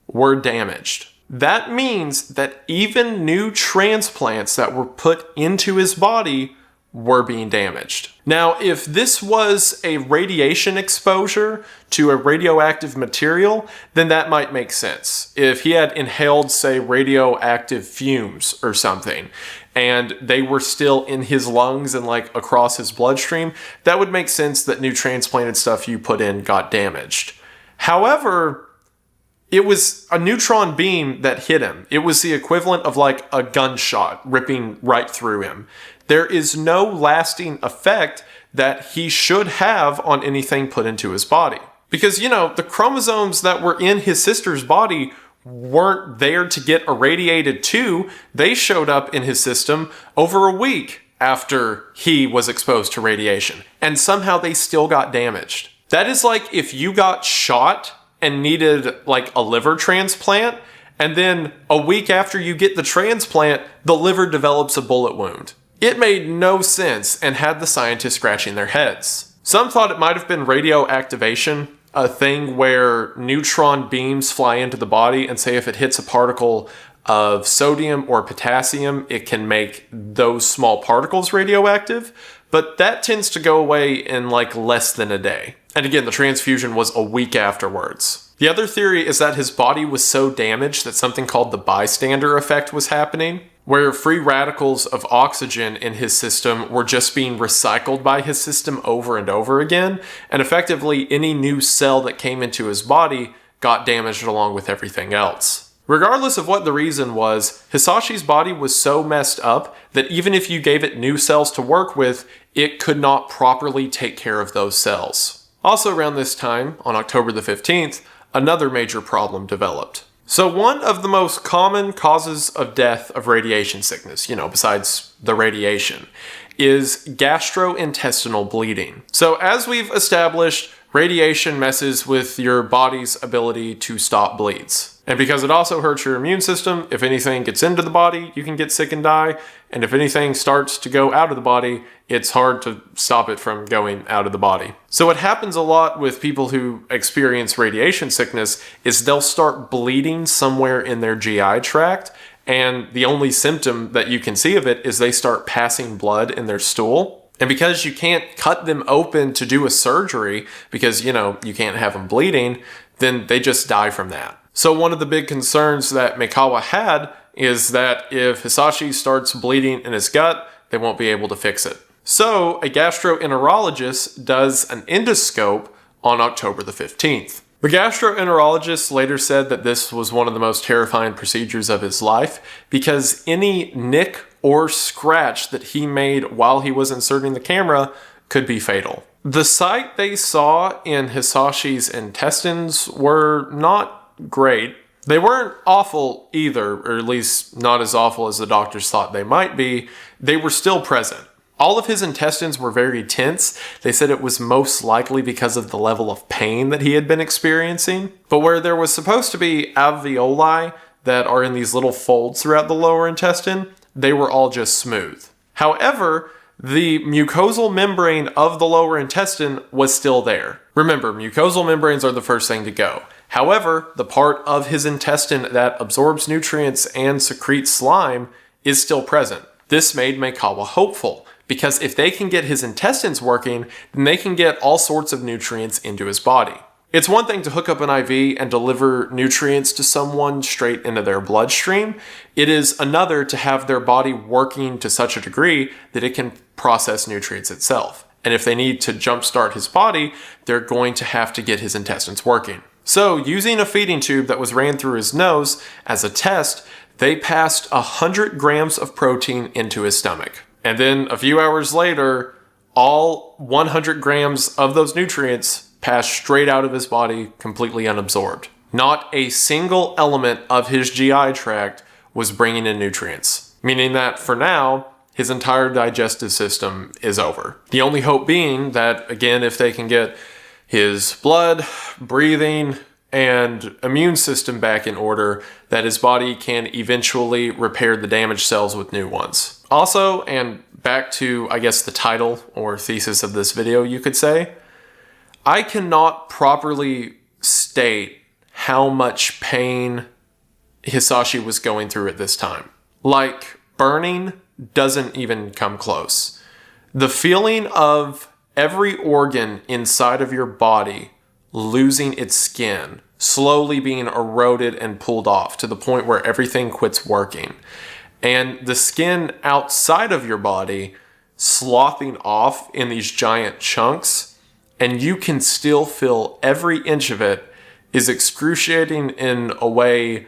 were damaged. That means that even new transplants that were put into his body were being damaged. Now, if this was a radiation exposure to a radioactive material, then that might make sense. If he had inhaled, say, radioactive fumes or something, and they were still in his lungs and like across his bloodstream, that would make sense that new transplanted stuff you put in got damaged. However, it was a neutron beam that hit him. It was the equivalent of like a gunshot ripping right through him. There is no lasting effect that he should have on anything put into his body. Because, the chromosomes that were in his sister's body weren't there to get irradiated too. They showed up in his system over a week after he was exposed to radiation. And somehow they still got damaged. That is like if you got shot and needed like a liver transplant, and then a week after you get the transplant, the liver develops a bullet wound. It made no sense and had the scientists scratching their heads. Some thought it might have been radioactivation, a thing where neutron beams fly into the body, and say if it hits a particle of sodium or potassium, it can make those small particles radioactive, but that tends to go away in like less than a day. And again, the transfusion was a week afterwards. The other theory is that his body was so damaged that something called the bystander effect was happening, where free radicals of oxygen in his system were just being recycled by his system over and over again, and effectively any new cell that came into his body got damaged along with everything else. Regardless of what the reason was, Hisashi's body was so messed up that even if you gave it new cells to work with, it could not properly take care of those cells. Also around this time, on October the 15th, another major problem developed. So one of the most common causes of death of radiation sickness, besides the radiation, is gastrointestinal bleeding. So as we've established, radiation messes with your body's ability to stop bleeds. And because it also hurts your immune system, if anything gets into the body, you can get sick and die. And if anything starts to go out of the body, it's hard to stop it from going out of the body. So what happens a lot with people who experience radiation sickness is they'll start bleeding somewhere in their GI tract. And the only symptom that you can see of it is they start passing blood in their stool. And because you can't cut them open to do a surgery, because, you can't have them bleeding, then they just die from that. So one of the big concerns that Mikawa had is that if Hisashi starts bleeding in his gut, they won't be able to fix it. So a gastroenterologist does an endoscope on October the 15th. The gastroenterologist later said that this was one of the most terrifying procedures of his life because any nick or scratch that he made while he was inserting the camera could be fatal. The sight they saw in Hisashi's intestines were not great. They weren't awful either, or at least not as awful as the doctors thought they might be. They were still present. All of his intestines were very tense. They said it was most likely because of the level of pain that he had been experiencing. But where there was supposed to be alveoli that are in these little folds throughout the lower intestine, they were all just smooth. However, the mucosal membrane of the lower intestine was still there. Remember, mucosal membranes are the first thing to go. However, the part of his intestine that absorbs nutrients and secretes slime is still present. This made Mikawa hopeful, because if they can get his intestines working, then they can get all sorts of nutrients into his body. It's one thing to hook up an IV and deliver nutrients to someone straight into their bloodstream. It is another to have their body working to such a degree that it can process nutrients itself. And if they need to jumpstart his body, they're going to have to get his intestines working. So, using a feeding tube that was ran through his nose as a test, they passed 100 grams of protein into his stomach. And then a few hours later, all 100 grams of those nutrients passed straight out of his body, completely unabsorbed. Not a single element of his GI tract was bringing in nutrients, meaning that for now, his entire digestive system is over. The only hope being that, again, if they can get his blood, breathing, and immune system back in order, that his body can eventually repair the damaged cells with new ones. Also, and back to, I guess, the title or thesis of this video, you could say, I cannot properly state how much pain Hisashi was going through at this time. Like, burning doesn't even come close. The feeling of every organ inside of your body losing its skin, slowly being eroded and pulled off to the point where everything quits working. And the skin outside of your body sloughing off in these giant chunks, and you can still feel every inch of it, is excruciating in a way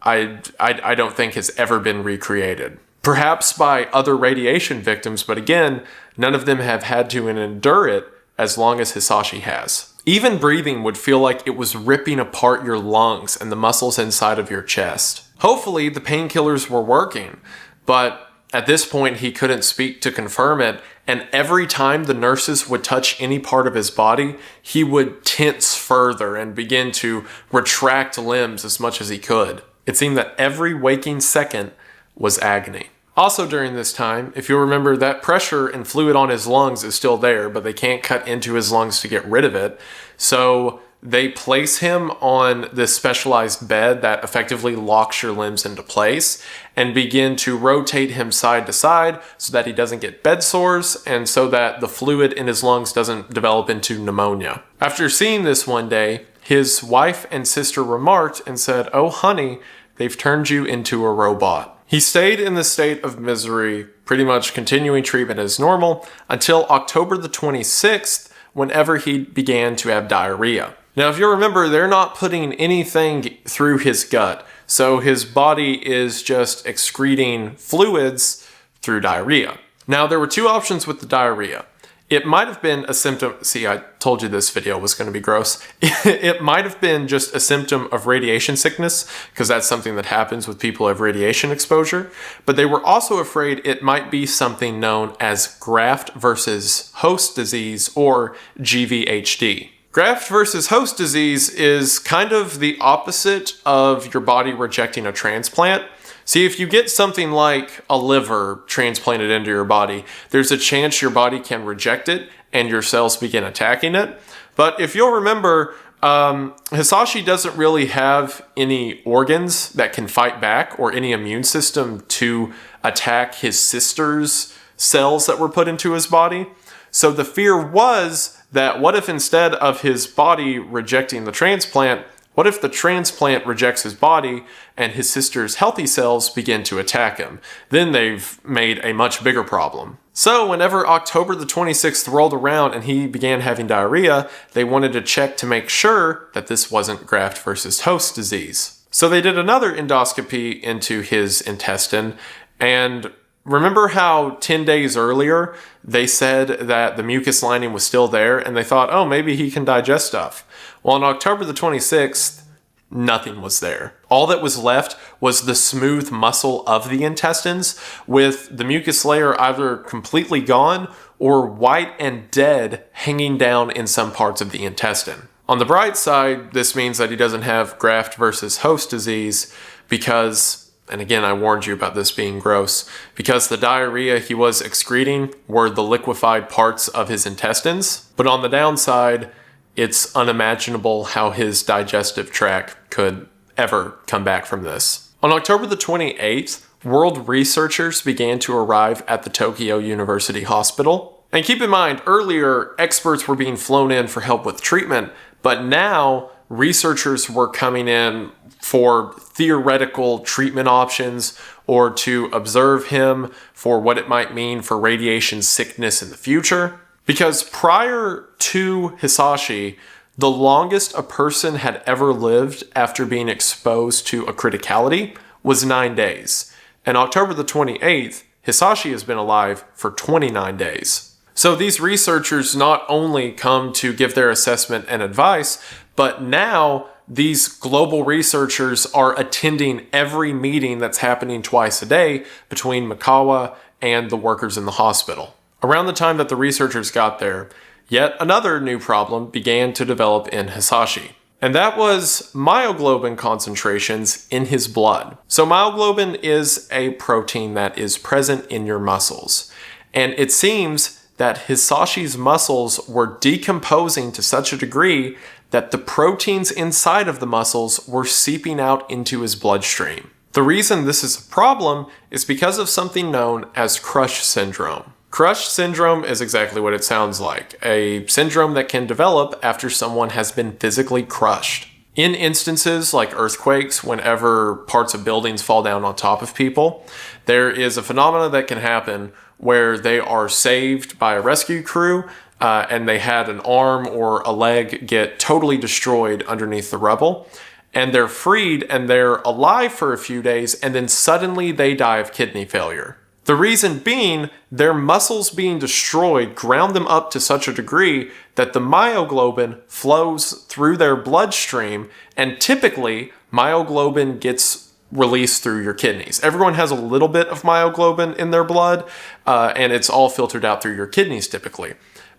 I don't think has ever been recreated. Perhaps by other radiation victims, but again, none of them have had to endure it as long as Hisashi has. Even breathing would feel like it was ripping apart your lungs and the muscles inside of your chest. Hopefully, the painkillers were working, but at this point, he couldn't speak to confirm it, and every time the nurses would touch any part of his body, he would tense further and begin to retract limbs as much as he could. It seemed that every waking second was agony. Also during this time, if you remember, that pressure and fluid on his lungs is still there, but they can't cut into his lungs to get rid of it. So they place him on this specialized bed that effectively locks your limbs into place and begin to rotate him side to side so that he doesn't get bed sores and so that the fluid in his lungs doesn't develop into pneumonia. After seeing this one day, his wife and sister remarked and said, "Oh honey, they've turned you into a robot." He stayed in the state of misery, pretty much continuing treatment as normal, until October the 26th, whenever he began to have diarrhea. Now, if you remember, they're not putting anything through his gut, so his body is just excreting fluids through diarrhea. Now, there were two options with the diarrhea. It might have been a symptom. See, I told you this video was going to be gross. It might have been just a symptom of radiation sickness, because that's something that happens with people who have radiation exposure. But they were also afraid it might be something known as graft versus host disease, or GVHD. Graft versus host disease is kind of the opposite of your body rejecting a transplant. See, if you get something like a liver transplanted into your body, there's a chance your body can reject it and your cells begin attacking it. But if you'll remember, Hisashi doesn't really have any organs that can fight back or any immune system to attack his sister's cells that were put into his body. So the fear was that what if instead of his body rejecting the transplant, what if the transplant rejects his body and his sister's healthy cells begin to attack him? Then they've made a much bigger problem. So whenever October the 26th rolled around and he began having diarrhea, they wanted to check to make sure that this wasn't graft versus host disease. So they did another endoscopy into his intestine, and remember how 10 days earlier they said that the mucus lining was still there and they thought, oh, maybe he can digest stuff. Well, on October the 26th, nothing was there. All that was left was the smooth muscle of the intestines, with the mucus layer either completely gone or white and dead hanging down in some parts of the intestine. On the bright side, this means that he doesn't have graft versus host disease because, and again, I warned you about this being gross, because the diarrhea he was excreting were the liquefied parts of his intestines. But on the downside, it's unimaginable how his digestive tract could ever come back from this. On October the 28th, world researchers began to arrive at the Tokyo University Hospital. And keep in mind, earlier, experts were being flown in for help with treatment, but now researchers were coming in for theoretical treatment options or to observe him for what it might mean for radiation sickness in the future. Because prior to Hisashi, the longest a person had ever lived after being exposed to a criticality was 9 days. And October the 28th, Hisashi has been alive for 29 days. So these researchers not only come to give their assessment and advice, but now these global researchers are attending every meeting that's happening twice a day between Mikawa and the workers in the hospital. Around the time that the researchers got there, yet another new problem began to develop in Hisashi. And that was myoglobin concentrations in his blood. So myoglobin is a protein that is present in your muscles. And it seems that Hisashi's muscles were decomposing to such a degree that the proteins inside of the muscles were seeping out into his bloodstream. The reason this is a problem is because of something known as crush syndrome. Crush syndrome is exactly what it sounds like, a syndrome that can develop after someone has been physically crushed. In instances like earthquakes, whenever parts of buildings fall down on top of people, there is a phenomenon that can happen where they are saved by a rescue crew and they had an arm or a leg get totally destroyed underneath the rubble, and they're freed and they're alive for a few days, and then suddenly they die of kidney failure. The reason being, their muscles being destroyed ground them up to such a degree that the myoglobin flows through their bloodstream, and typically myoglobin gets released through your kidneys. Everyone has a little bit of myoglobin in their blood, and it's all filtered out through your kidneys typically.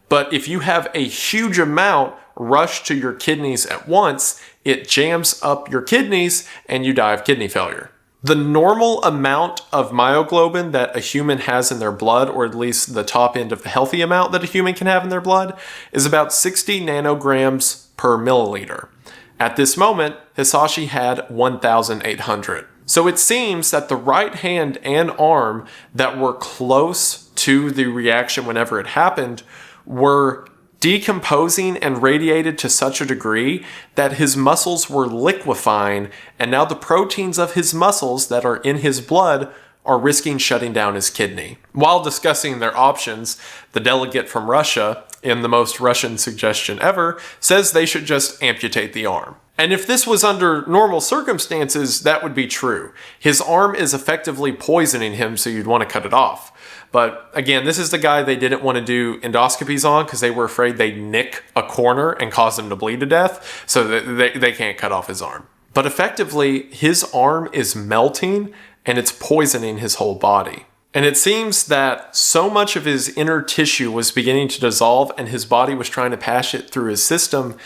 But if you have a huge amount rush to your kidneys at once, it jams up your kidneys and you die of kidney failure. The normal amount of myoglobin that a human has in their blood, or at least the top end of the healthy amount that a human can have in their blood, is about 60 nanograms per milliliter. At this moment, Hisashi had 1,800. So it seems that the right hand and arm that were close to the reaction whenever it happened were decomposing and radiated to such a degree that his muscles were liquefying, and now the proteins of his muscles that are in his blood are risking shutting down his kidney. While discussing their options, the delegate from Russia, in the most Russian suggestion ever, says they should just amputate the arm. And if this was under normal circumstances, that would be true. His arm is effectively poisoning him, so you'd want to cut it off. But again, this is the guy they didn't want to do endoscopies on because they were afraid they'd nick a corner and cause him to bleed to death, so that they can't cut off his arm. But effectively, his arm is melting and it's poisoning his whole body. And it seems that so much of his inner tissue was beginning to dissolve and his body was trying to pass it through his system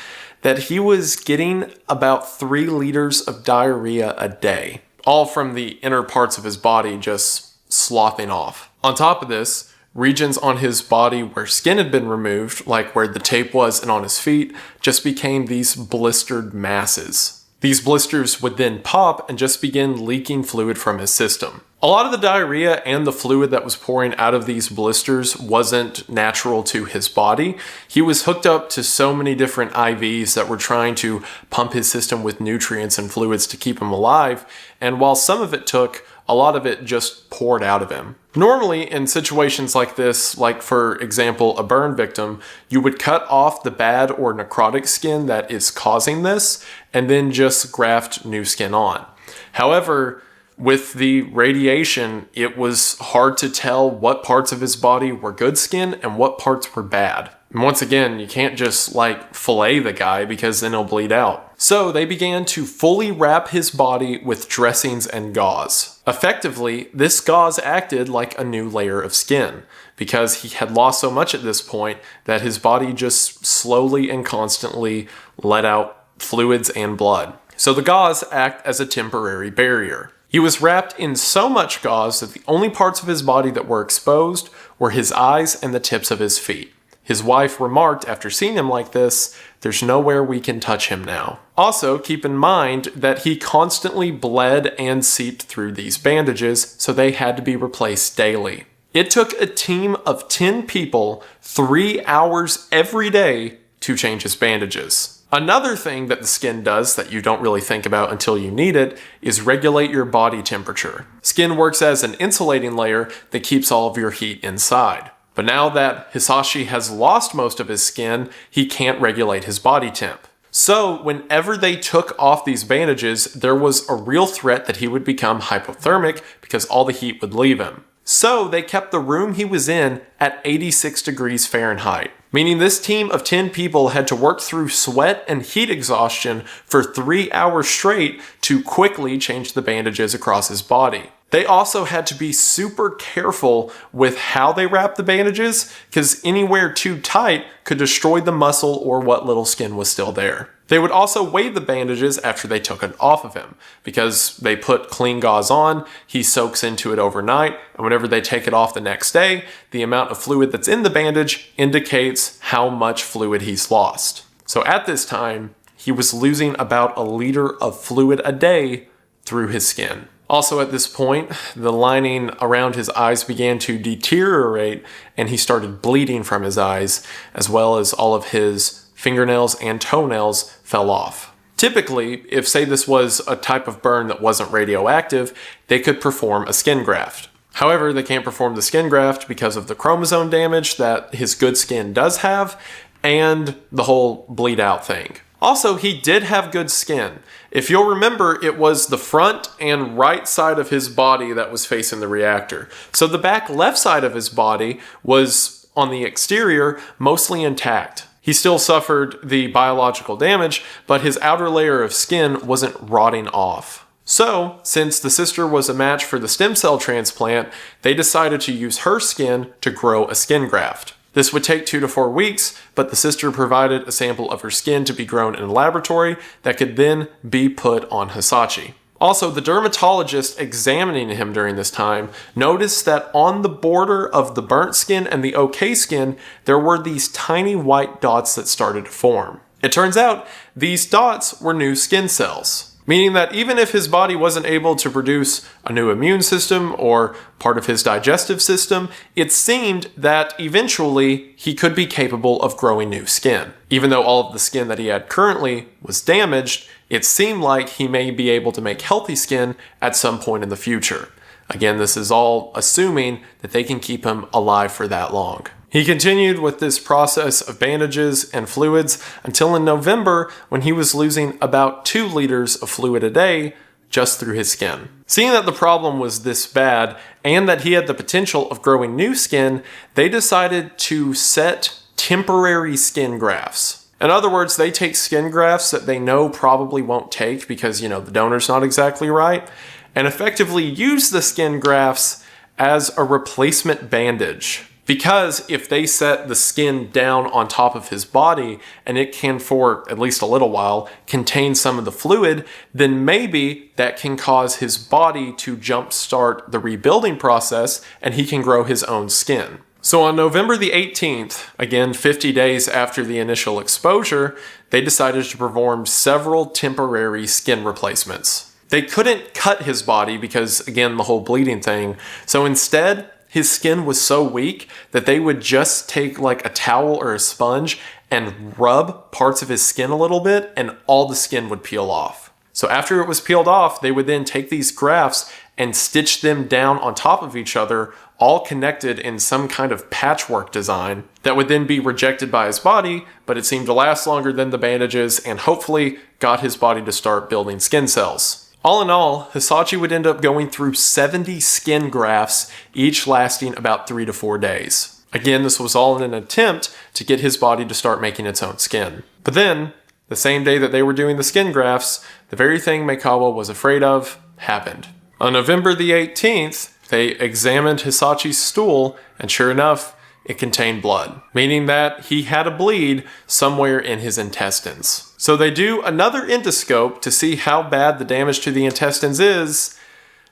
that he was getting about 3 liters of diarrhea a day, all from the inner parts of his body just sloughing off. On top of this, regions on his body where skin had been removed, like where the tape was and on his feet, just became these blistered masses. These blisters would then pop and just begin leaking fluid from his system. A lot of the diarrhea and the fluid that was pouring out of these blisters wasn't natural to his body. He was hooked up to so many different IVs that were trying to pump his system with nutrients and fluids to keep him alive, and while some of it took, a lot of it just poured out of him. Normally, in situations like this, like for example, a burn victim, you would cut off the bad or necrotic skin that is causing this, and then just graft new skin on. However, with the radiation, it was hard to tell what parts of his body were good skin and what parts were bad. And once again, you can't just fillet the guy because then he'll bleed out. So they began to fully wrap his body with dressings and gauze. Effectively, this gauze acted like a new layer of skin because he had lost so much at this point that his body just slowly and constantly let out fluids and blood. So the gauze act as a temporary barrier. He was wrapped in so much gauze that the only parts of his body that were exposed were his eyes and the tips of his feet. His wife remarked after seeing him like this, "There's nowhere we can touch him now." Also, keep in mind that he constantly bled and seeped through these bandages, so they had to be replaced daily. It took a team of 10 people 3 hours every day to change his bandages. Another thing that the skin does that you don't really think about until you need it is regulate your body temperature. Skin works as an insulating layer that keeps all of your heat inside. But now that Hisashi has lost most of his skin, he can't regulate his body temp. So whenever they took off these bandages, there was a real threat that he would become hypothermic because all the heat would leave him. So they kept the room he was in at 86 degrees Fahrenheit, meaning this team of 10 people had to work through sweat and heat exhaustion for 3 hours straight to quickly change the bandages across his body. They also had to be super careful with how they wrapped the bandages because anywhere too tight could destroy the muscle or what little skin was still there. They would also weigh the bandages after they took it off of him because they put clean gauze on, he soaks into it overnight, and whenever they take it off the next day, the amount of fluid that's in the bandage indicates how much fluid he's lost. So at this time, he was losing about 1 liter of fluid a day through his skin. Also at this point, the lining around his eyes began to deteriorate and he started bleeding from his eyes, as well as all of his fingernails and toenails fell off. Typically, if say this was a type of burn that wasn't radioactive, they could perform a skin graft. However, they can't perform the skin graft because of the chromosome damage that his good skin does have and the whole bleed out thing. Also, he did have good skin. If you'll remember, it was the front and right side of his body that was facing the reactor. So the back left side of his body was, on the exterior, mostly intact. He still suffered the biological damage, but his outer layer of skin wasn't rotting off. So, since the sister was a match for the stem cell transplant, they decided to use her skin to grow a skin graft. This would take 2 to 4 weeks, but the sister provided a sample of her skin to be grown in a laboratory that could then be put on Hisashi. Also, the dermatologist examining him during this time noticed that on the border of the burnt skin and the okay skin, there were these tiny white dots that started to form. It turns out these dots were new skin cells, meaning that even if his body wasn't able to produce a new immune system or part of his digestive system, it seemed that eventually he could be capable of growing new skin. Even though all of the skin that he had currently was damaged, it seemed like he may be able to make healthy skin at some point in the future. Again, this is all assuming that they can keep him alive for that long. He continued with this process of bandages and fluids until in November, when he was losing about 2 liters of fluid a day just through his skin. Seeing that the problem was this bad and that he had the potential of growing new skin, they decided to set temporary skin grafts. In other words, they take skin grafts that they know probably won't take because, the donor's not exactly right, and effectively use the skin grafts as a replacement bandage. Because if they set the skin down on top of his body and it can, for at least a little while, contain some of the fluid, then maybe that can cause his body to jumpstart the rebuilding process and he can grow his own skin. So on November the 18th, again 50 days after the initial exposure, they decided to perform several temporary skin replacements. They couldn't cut his body because, again, the whole bleeding thing. So instead, his skin was so weak that they would just take like a towel or a sponge and rub parts of his skin a little bit and all the skin would peel off. So after it was peeled off, they would then take these grafts and stitch them down on top of each other, all connected in some kind of patchwork design that would then be rejected by his body, but it seemed to last longer than the bandages and hopefully got his body to start building skin cells. All in all, Hisashi would end up going through 70 skin grafts, each lasting about 3 to 4 days. Again, this was all in an attempt to get his body to start making its own skin. But then, the same day that they were doing the skin grafts, the very thing Meikawa was afraid of happened. On November the 18th, they examined Hisashi's stool, and sure enough, it contained blood, meaning that he had a bleed somewhere in his intestines. So they do another endoscope to see how bad the damage to the intestines is,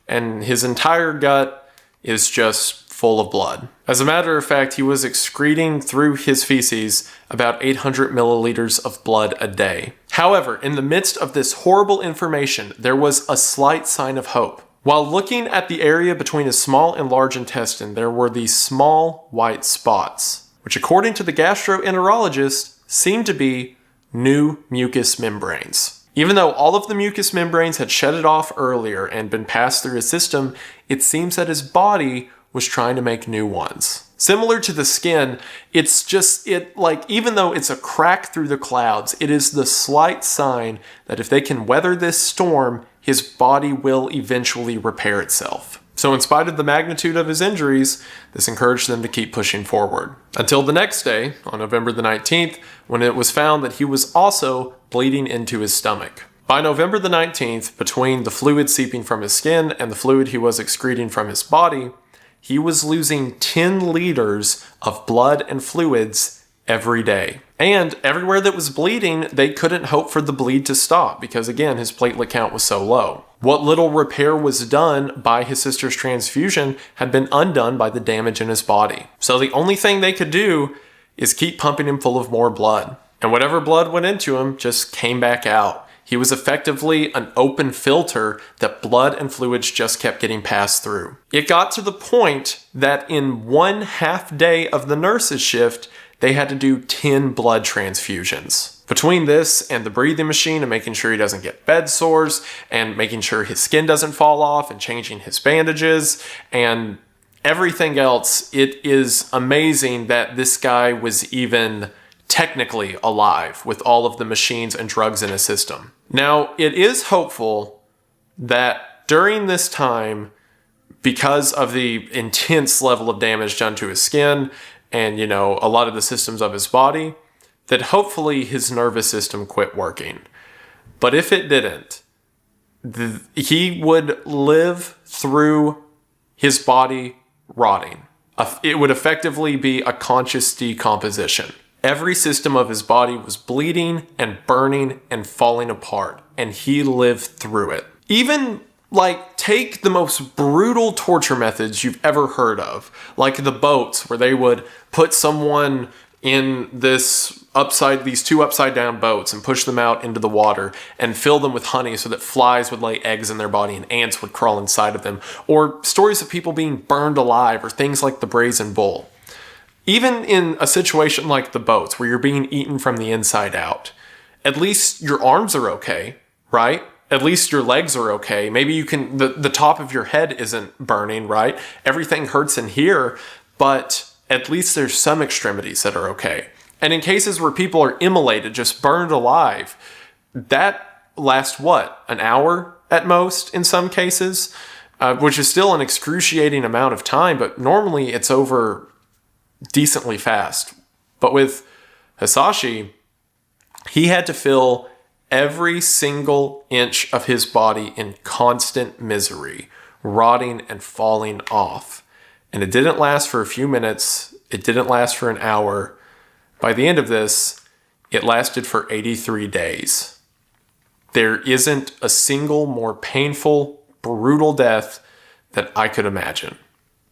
and his entire gut is just full of blood. As a matter of fact, he was excreting through his feces about 800 milliliters of blood a day. However, in the midst of this horrible information, there was a slight sign of hope. While looking at the area between his small and large intestine, there were these small white spots, which according to the gastroenterologist seemed to be new mucous membranes. Even though all of the mucous membranes had shed it off earlier and been passed through his system, it seems that his body was trying to make new ones. Similar to the skin, even though it's a crack through the clouds, it is the slight sign that if they can weather this storm, his body will eventually repair itself. So in spite of the magnitude of his injuries, this encouraged them to keep pushing forward. Until the next day, on November the 19th, when it was found that he was also bleeding into his stomach. By November the 19th, between the fluid seeping from his skin and the fluid he was excreting from his body, he was losing 10 liters of blood and fluids every day. And everywhere that was bleeding, they couldn't hope for the bleed to stop because, again, his platelet count was so low. What little repair was done by his sister's transfusion had been undone by the damage in his body. So the only thing they could do is keep pumping him full of more blood. And whatever blood went into him just came back out. He was effectively an open filter that blood and fluids just kept getting passed through. It got to the point that in 1/2 day of the nurse's shift, they had to do 10 blood transfusions. Between this and the breathing machine and making sure he doesn't get bed sores and making sure his skin doesn't fall off and changing his bandages and everything else, it is amazing that this guy was even technically alive with all of the machines and drugs in his system. Now, it is hopeful that during this time, because of the intense level of damage done to his skin and, a lot of the systems of his body, that hopefully his nervous system quit working. But if it didn't, he would live through his body rotting. It would effectively be a conscious decomposition. Every system of his body was bleeding and burning and falling apart, and he lived through it. Even take the most brutal torture methods you've ever heard of, like the boats where they would put someone in these two upside down boats and push them out into the water and fill them with honey so that flies would lay eggs in their body and ants would crawl inside of them, or stories of people being burned alive, or things like the brazen bull. Even in a situation like the boats where you're being eaten from the inside out, at least your arms are okay, right? At least your legs are okay. Maybe you can, the top of your head isn't burning, right? Everything hurts in here, but at least there's some extremities that are okay. And in cases where people are immolated, just burned alive, that lasts an hour at most in some cases, which is still an excruciating amount of time, but normally it's over decently fast. But with Hisashi, he had to fill every single inch of his body in constant misery, rotting and falling off. And it didn't last for a few minutes. It didn't last for an hour. By the end of this, it lasted for 83 days. There isn't a single more painful, brutal death that I could imagine.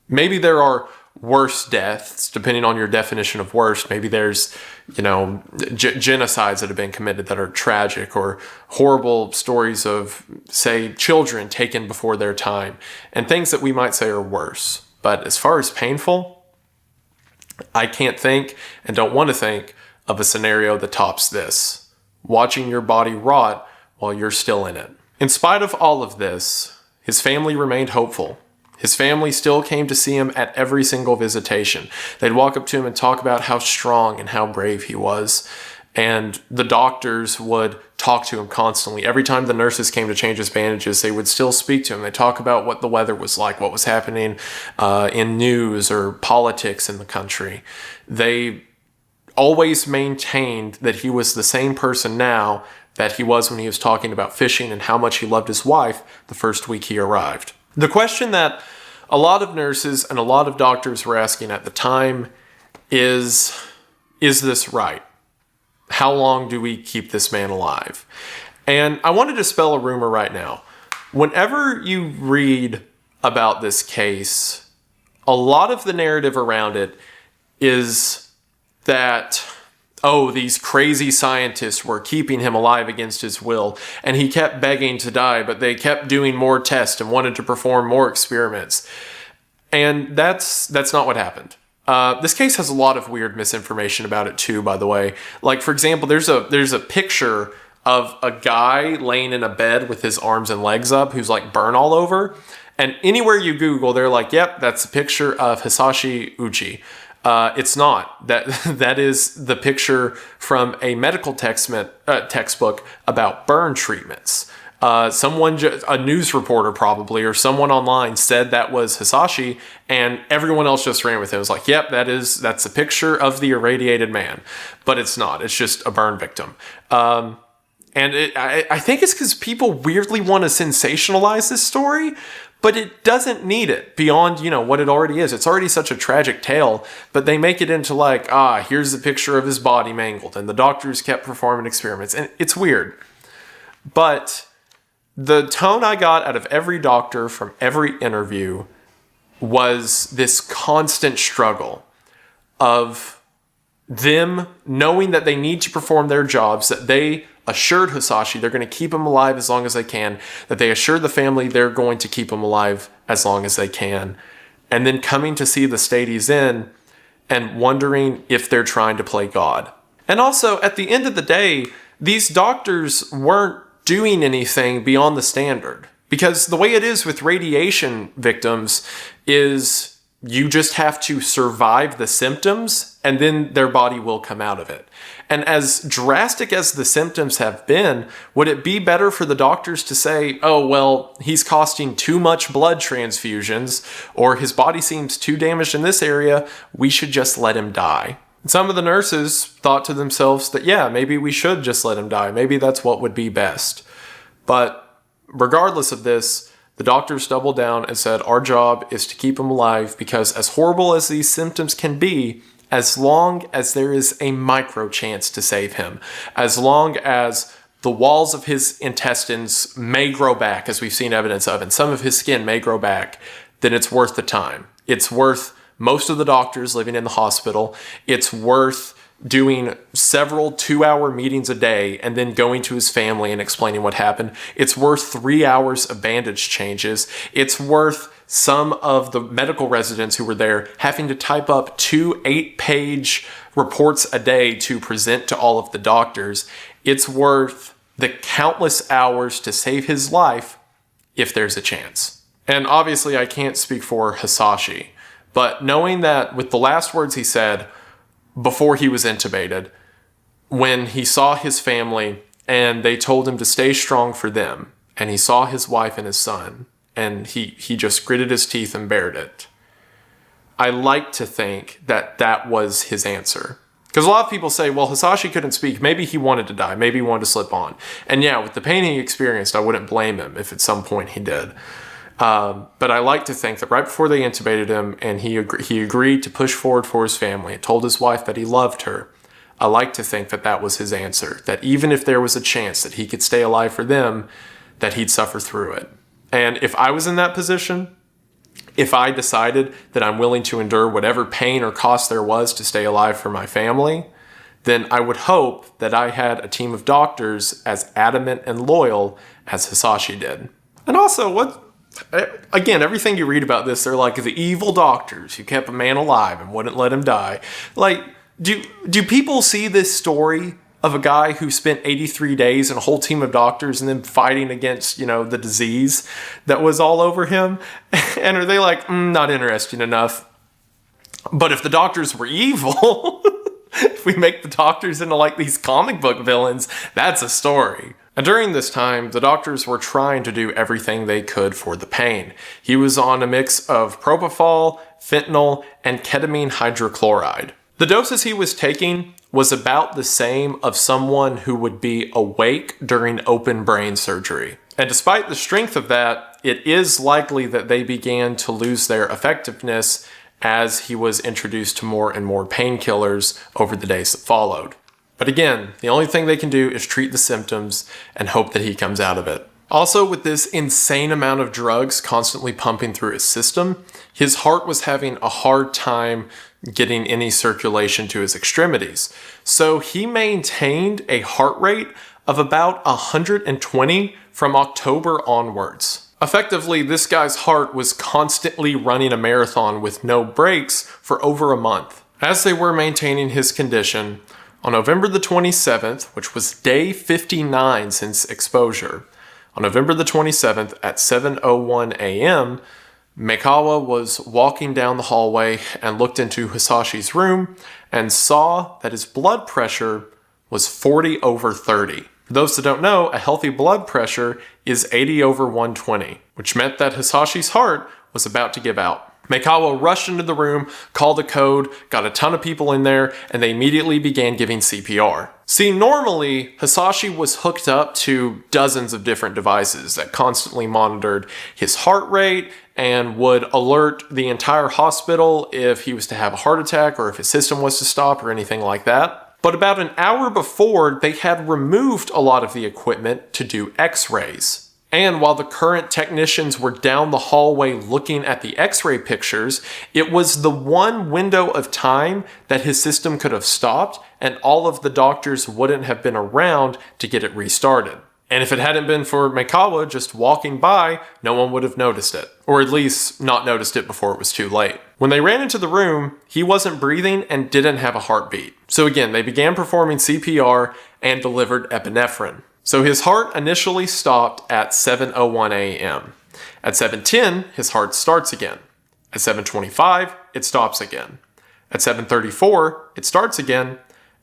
Maybe there are worse deaths, depending on your definition of worst. Maybe there's, genocides that have been committed that are tragic, or horrible stories of, say, children taken before their time, and things that we might say are worse. But as far as painful, I can't think and don't want to think of a scenario that tops this. Watching your body rot while you're still in it. In spite of all of this, his family remained hopeful. His family still came to see him at every single visitation. They'd walk up to him and talk about how strong and how brave he was. And the doctors would talk to him constantly. Every time the nurses came to change his bandages, they would still speak to him. They'd talk about what the weather was like, what was happening in news or politics in the country. They always maintained that he was the same person now that he was when he was talking about fishing and how much he loved his wife the first week he arrived. The question that a lot of nurses and a lot of doctors were asking at the time is this right? How long do we keep this man alive? And I want to dispel a rumor right now. Whenever you read about this case, a lot of the narrative around it is that, these crazy scientists were keeping him alive against his will, and he kept begging to die, but they kept doing more tests and wanted to perform more experiments. And that's not what happened. This case has a lot of weird misinformation about it too, by the way. Like, for example, there's a picture of a guy laying in a bed with his arms and legs up who's like burn all over. And anywhere you Google, they're like, yep, that's a picture of Hisashi Uchi. It's not. That is the picture from a medical textbook about burn treatments. A news reporter probably, or someone online said that was Hisashi, and everyone else just ran with it. It was like, yep, that's a picture of the irradiated man. But it's not. It's just a burn victim. And I think it's because people weirdly want to sensationalize this story, but it doesn't need it beyond, what it already is. It's already such a tragic tale, but they make it into like, here's a picture of his body mangled, and the doctors kept performing experiments, and it's weird. But the tone I got out of every doctor from every interview was this constant struggle of them knowing that they need to perform their jobs, that they assured Hisashi they're going to keep him alive as long as they can, that they assured the family they're going to keep him alive as long as they can, and then coming to see the state he's in and wondering if they're trying to play God. And also, at the end of the day, these doctors weren't doing anything beyond the standard. Because the way it is with radiation victims is you just have to survive the symptoms and then their body will come out of it. And as drastic as the symptoms have been, would it be better for the doctors to say, oh, well, he's costing too much blood transfusions, or his body seems too damaged in this area, we should just let him die? And some of the nurses thought to themselves that, yeah, maybe we should just let him die. Maybe that's what would be best. But regardless of this, the doctors doubled down and said, our job is to keep him alive because as horrible as these symptoms can be, as long as there is a micro chance to save him, as long as the walls of his intestines may grow back, as we've seen evidence of, and some of his skin may grow back, then it's worth the time. It's worth most of the doctors living in the hospital. It's worth doing several 2-hour meetings a day and then going to his family and explaining what happened. It's worth 3 hours of bandage changes. It's worth some of the medical residents who were there having to type up 2 8-page reports a day to present to all of the doctors. It's worth the countless hours to save his life if there's a chance. And obviously I can't speak for Hisashi, but knowing that with the last words he said before he was intubated, when he saw his family and they told him to stay strong for them, and he saw his wife and his son, and he just gritted his teeth and bared it. I like to think that that was his answer. Because a lot of people say, well, Hisashi couldn't speak. Maybe he wanted to die. Maybe he wanted to slip on. And yeah, with the pain he experienced, I wouldn't blame him if at some point he did. But I like to think that right before they intubated him and he agreed to push forward for his family and told his wife that he loved her, I like to think that that was his answer. That even if there was a chance that he could stay alive for them, that he'd suffer through it. And if I was in that position, if I decided that I'm willing to endure whatever pain or cost there was to stay alive for my family, then I would hope that I had a team of doctors as adamant and loyal as Hisashi did. And also, again, everything you read about this, they're like the evil doctors who kept a man alive and wouldn't let him die. Like, do people see this story of a guy who spent 83 days and a whole team of doctors and then fighting against, the disease that was all over him? And are they like, not interesting enough? But if the doctors were evil, if we make the doctors into like these comic book villains, that's a story. And during this time, the doctors were trying to do everything they could for the pain. He was on a mix of propofol, fentanyl, and ketamine hydrochloride. The doses he was taking was about the same of someone who would be awake during open brain surgery. And despite the strength of that, it is likely that they began to lose their effectiveness as he was introduced to more and more painkillers over the days that followed. But again, the only thing they can do is treat the symptoms and hope that he comes out of it. Also, with this insane amount of drugs constantly pumping through his system, his heart was having a hard time getting any circulation to his extremities. So he maintained a heart rate of about 120 from October onwards. Effectively, this guy's heart was constantly running a marathon with no breaks for over a month. As they were maintaining his condition, on November the 27th, which was day 59 since exposure, on November the 27th at 7:01 a.m., Meikawa was walking down the hallway and looked into Hisashi's room and saw that his blood pressure was 40/30. For those that don't know, a healthy blood pressure is 80/120, which meant that Hisashi's heart was about to give out. Meikawa rushed into the room, called a code, got a ton of people in there, and they immediately began giving CPR. See, normally, Hisashi was hooked up to dozens of different devices that constantly monitored his heart rate and would alert the entire hospital if he was to have a heart attack or if his system was to stop or anything like that. But about an hour before, they had removed a lot of the equipment to do x-rays. And while the current technicians were down the hallway looking at the x-ray pictures, it was the one window of time that his system could have stopped, and all of the doctors wouldn't have been around to get it restarted. And if it hadn't been for Meikawa just walking by, no one would have noticed it. Or at least not noticed it before it was too late. When they ran into the room, he wasn't breathing and didn't have a heartbeat. So again, they began performing CPR and delivered epinephrine. So his heart initially stopped at 7:01 a.m. At 7:10, his heart starts again. At 7:25, it stops again. At 7:34, it starts again.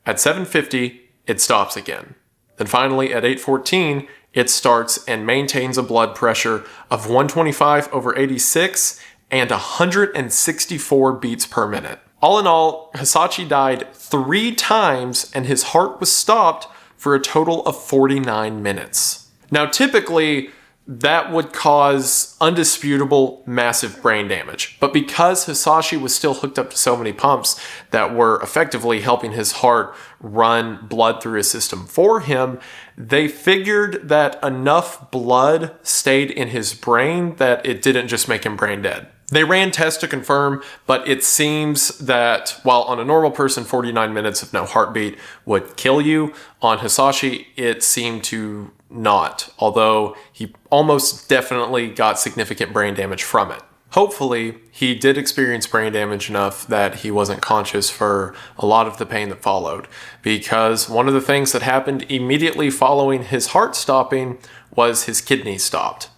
At 7:50, it stops again. Then finally, at 8:14, it starts and maintains a blood pressure of 125/86 and 164 beats per minute. All in all, Hisashi died 3 times and his heart was stopped for a total of 49 minutes. Now, typically, that would cause undisputable massive brain damage. But because Hisashi was still hooked up to so many pumps that were effectively helping his heart run blood through his system for him, they figured that enough blood stayed in his brain that it didn't just make him brain dead. They ran tests to confirm, but it seems that while on a normal person 49 minutes of no heartbeat would kill you, on Hisashi it seemed to not, although he almost definitely got significant brain damage from it. Hopefully, he did experience brain damage enough that he wasn't conscious for a lot of the pain that followed, because one of the things that happened immediately following his heart stopping was his kidneys stopped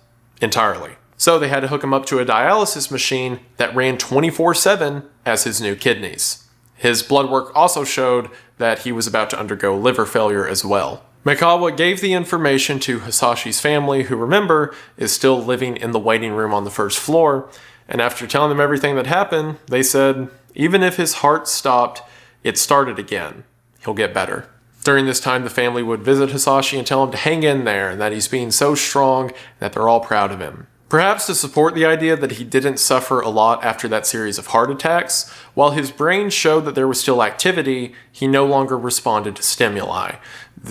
entirely. So they had to hook him up to a dialysis machine that ran 24/7 as his new kidneys. His blood work also showed that he was about to undergo liver failure as well. Meikawa gave the information to Hisashi's family, who, remember, is still living in the waiting room on the first floor, and after telling them everything that happened, they said, even if his heart stopped, it started again. He'll get better. During this time, the family would visit Hisashi and tell him to hang in there, and that he's being so strong that they're all proud of him. Perhaps to support the idea that he didn't suffer a lot after that series of heart attacks, while his brain showed that there was still activity, he no longer responded to stimuli.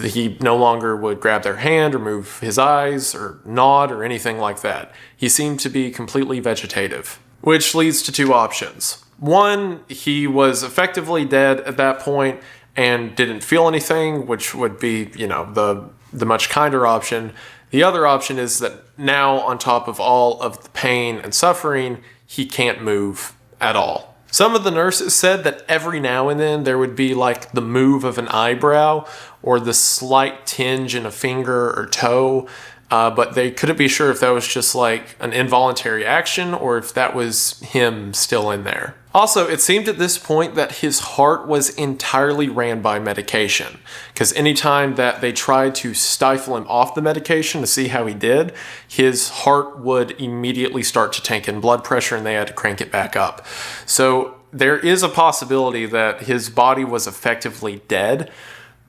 He no longer would grab their hand or move his eyes or nod or anything like that. He seemed to be completely vegetative, which leads to 2 options. One, he was effectively dead at that point and didn't feel anything, which would be, the much kinder option. The other option is that now, on top of all of the pain and suffering, he can't move at all. Some of the nurses said that every now and then there would be like the move of an eyebrow or the slight tinge in a finger or toe, but they couldn't be sure if that was just like an involuntary action or if that was him still in there. Also, it seemed at this point that his heart was entirely ran by medication, because anytime that they tried to stifle him off the medication to see how he did, his heart would immediately start to tank in blood pressure and they had to crank it back up. So there is a possibility that his body was effectively dead,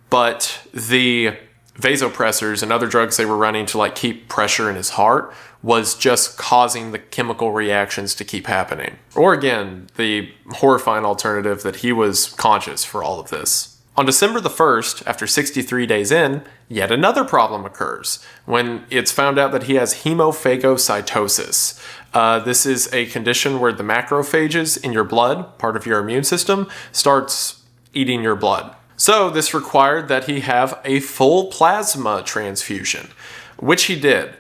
but the vasopressors and other drugs they were running to keep pressure in his heart was just causing the chemical reactions to keep happening. Or again, the horrifying alternative that he was conscious for all of this. On December the 1st, after 63 days in, yet another problem occurs when it's found out that he has hemophagocytosis. This is a condition where the macrophages in your blood, part of your immune system, starts eating your blood. So this required that he have a full plasma transfusion, which he did.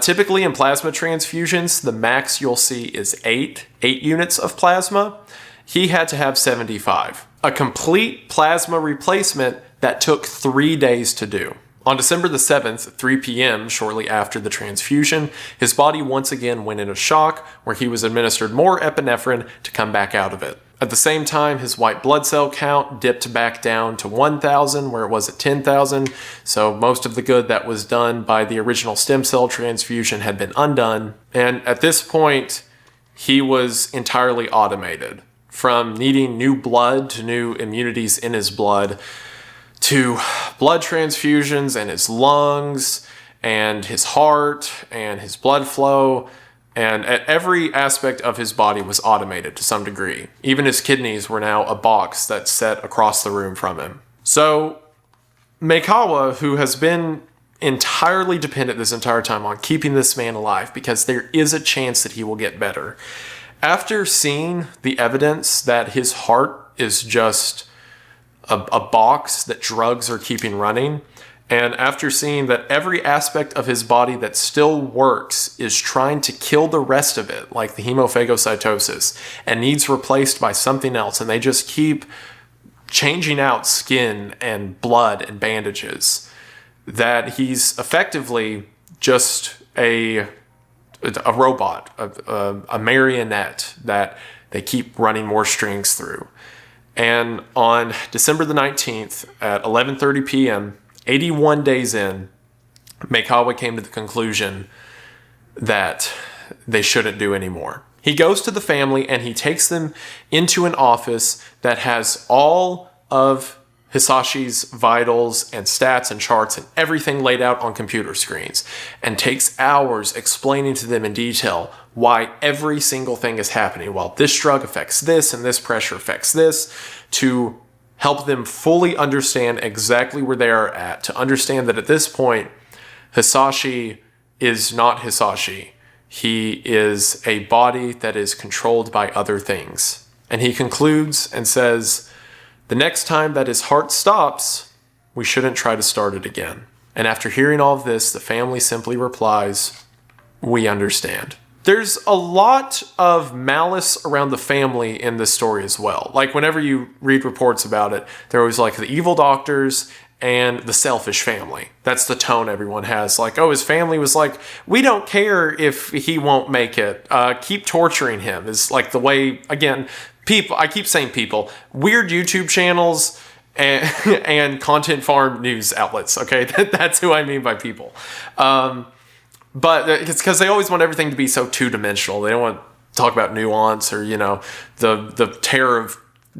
Typically in plasma transfusions, the max you'll see is 8 units of plasma. He had to have 75. A complete plasma replacement that took 3 days to do. On December the 7th, at 3 p.m., shortly after the transfusion, his body once again went into shock, where he was administered more epinephrine to come back out of it. At the same time, his white blood cell count dipped back down to 1,000, where it was at 10,000. So most of the good that was done by the original stem cell transfusion had been undone. And at this point, he was entirely automated. From needing new blood to new immunities in his blood, to blood transfusions and his lungs and his heart and his blood flow. And every aspect of his body was automated to some degree. Even his kidneys were now a box that sat across the room from him. So Meikawa, who has been entirely dependent this entire time on keeping this man alive because there is a chance that he will get better. After seeing the evidence that his heart is just a box that drugs are keeping running, and after seeing that every aspect of his body that still works is trying to kill the rest of it, like the hemophagocytosis, and needs replaced by something else, and they just keep changing out skin and blood and bandages, that he's effectively just a robot, a marionette that they keep running more strings through. And on December the 19th at 11:30 p.m., 81 days in, Meikawa came to the conclusion that they shouldn't do anymore. He goes to the family and he takes them into an office that has all of Hisashi's vitals and stats and charts and everything laid out on computer screens, and takes hours explaining to them in detail why every single thing is happening, while this drug affects this and this pressure affects this, to help them fully understand exactly where they are at, to understand that at this point, Hisashi is not Hisashi. He is a body that is controlled by other things. And he concludes and says, the next time that his heart stops, we shouldn't try to start it again. And after hearing all of this, the family simply replies, we understand. There's a lot of malice around the family in this story as well. Like whenever you read reports about it, they're always like the evil doctors and the selfish family. That's the tone everyone has. Like, oh, his family was like, we don't care if he won't make it. Keep torturing him is like the way, again, people, I keep saying people, weird YouTube channels and content farm news outlets, okay? That's who I mean by people. But it's because they always want everything to be so two-dimensional. They don't want to talk about nuance or, the terror of,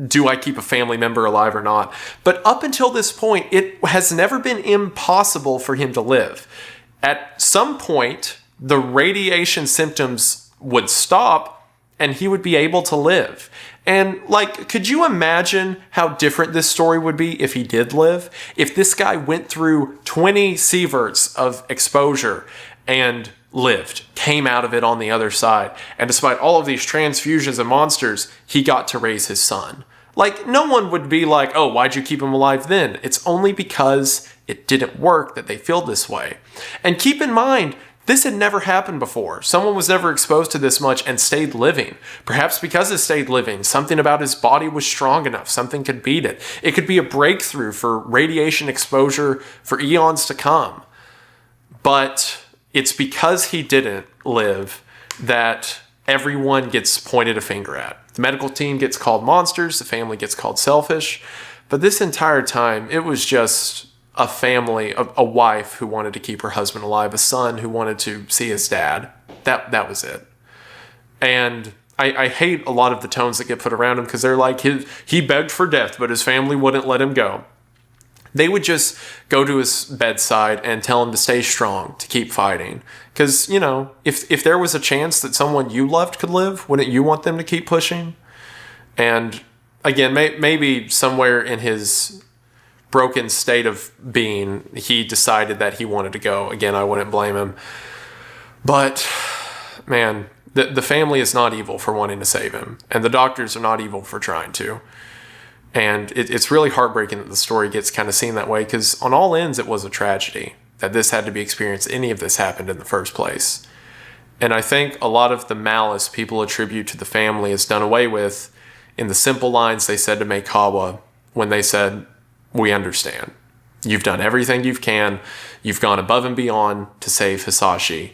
do I keep a family member alive or not? But up until this point, it has never been impossible for him to live. At some point, the radiation symptoms would stop and he would be able to live. And could you imagine how different this story would be if he did live? If this guy went through 20 sieverts of exposure and lived, came out of it on the other side, and despite all of these transfusions and monsters, he got to raise his son. No one would be like, oh, why'd you keep him alive then? It's only because it didn't work that they feel this way. And keep in mind, this had never happened before. Someone was never exposed to this much and stayed living. Perhaps because it stayed living, something about his body was strong enough, something could beat it. It could be a breakthrough for radiation exposure for eons to come. But it's because he didn't live that everyone gets pointed a finger at. The medical team gets called monsters, the family gets called selfish. But this entire time, it was just a family, a wife who wanted to keep her husband alive, a son who wanted to see his dad. That was it. And I hate a lot of the tones that get put around him because they're like, he begged for death, but his family wouldn't let him go. They would just go to his bedside and tell him to stay strong, to keep fighting. Because, if there was a chance that someone you loved could live, wouldn't you want them to keep pushing? And again, maybe somewhere in his broken state of being, he decided that he wanted to go. Again, I wouldn't blame him. But, man, the family is not evil for wanting to save him. And the doctors are not evil for trying to. And it's really heartbreaking that the story gets kind of seen that way, because on all ends, it was a tragedy that this had to be experienced. Any of this happened in the first place. And I think a lot of the malice people attribute to the family is done away with in the simple lines they said to Meikawa when they said, we understand. You've done everything you can. You've gone above and beyond to save Hisashi.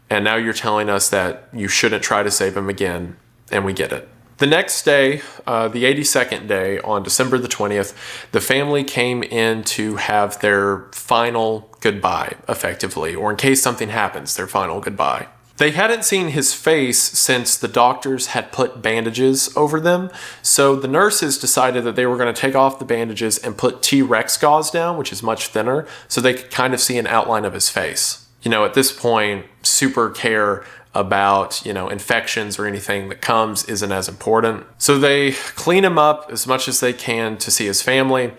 And now you're telling us that you shouldn't try to save him again, and we get it. The next day, the 82nd day, on December the 20th, the family came in to have their final goodbye, effectively, or in case something happens, their final goodbye. They hadn't seen his face since the doctors had put bandages over them, so the nurses decided that they were going to take off the bandages and put T-Rex gauze down, which is much thinner, so they could kind of see an outline of his face. At this point, super care about, infections or anything that comes isn't as important. So they clean him up as much as they can to see his family,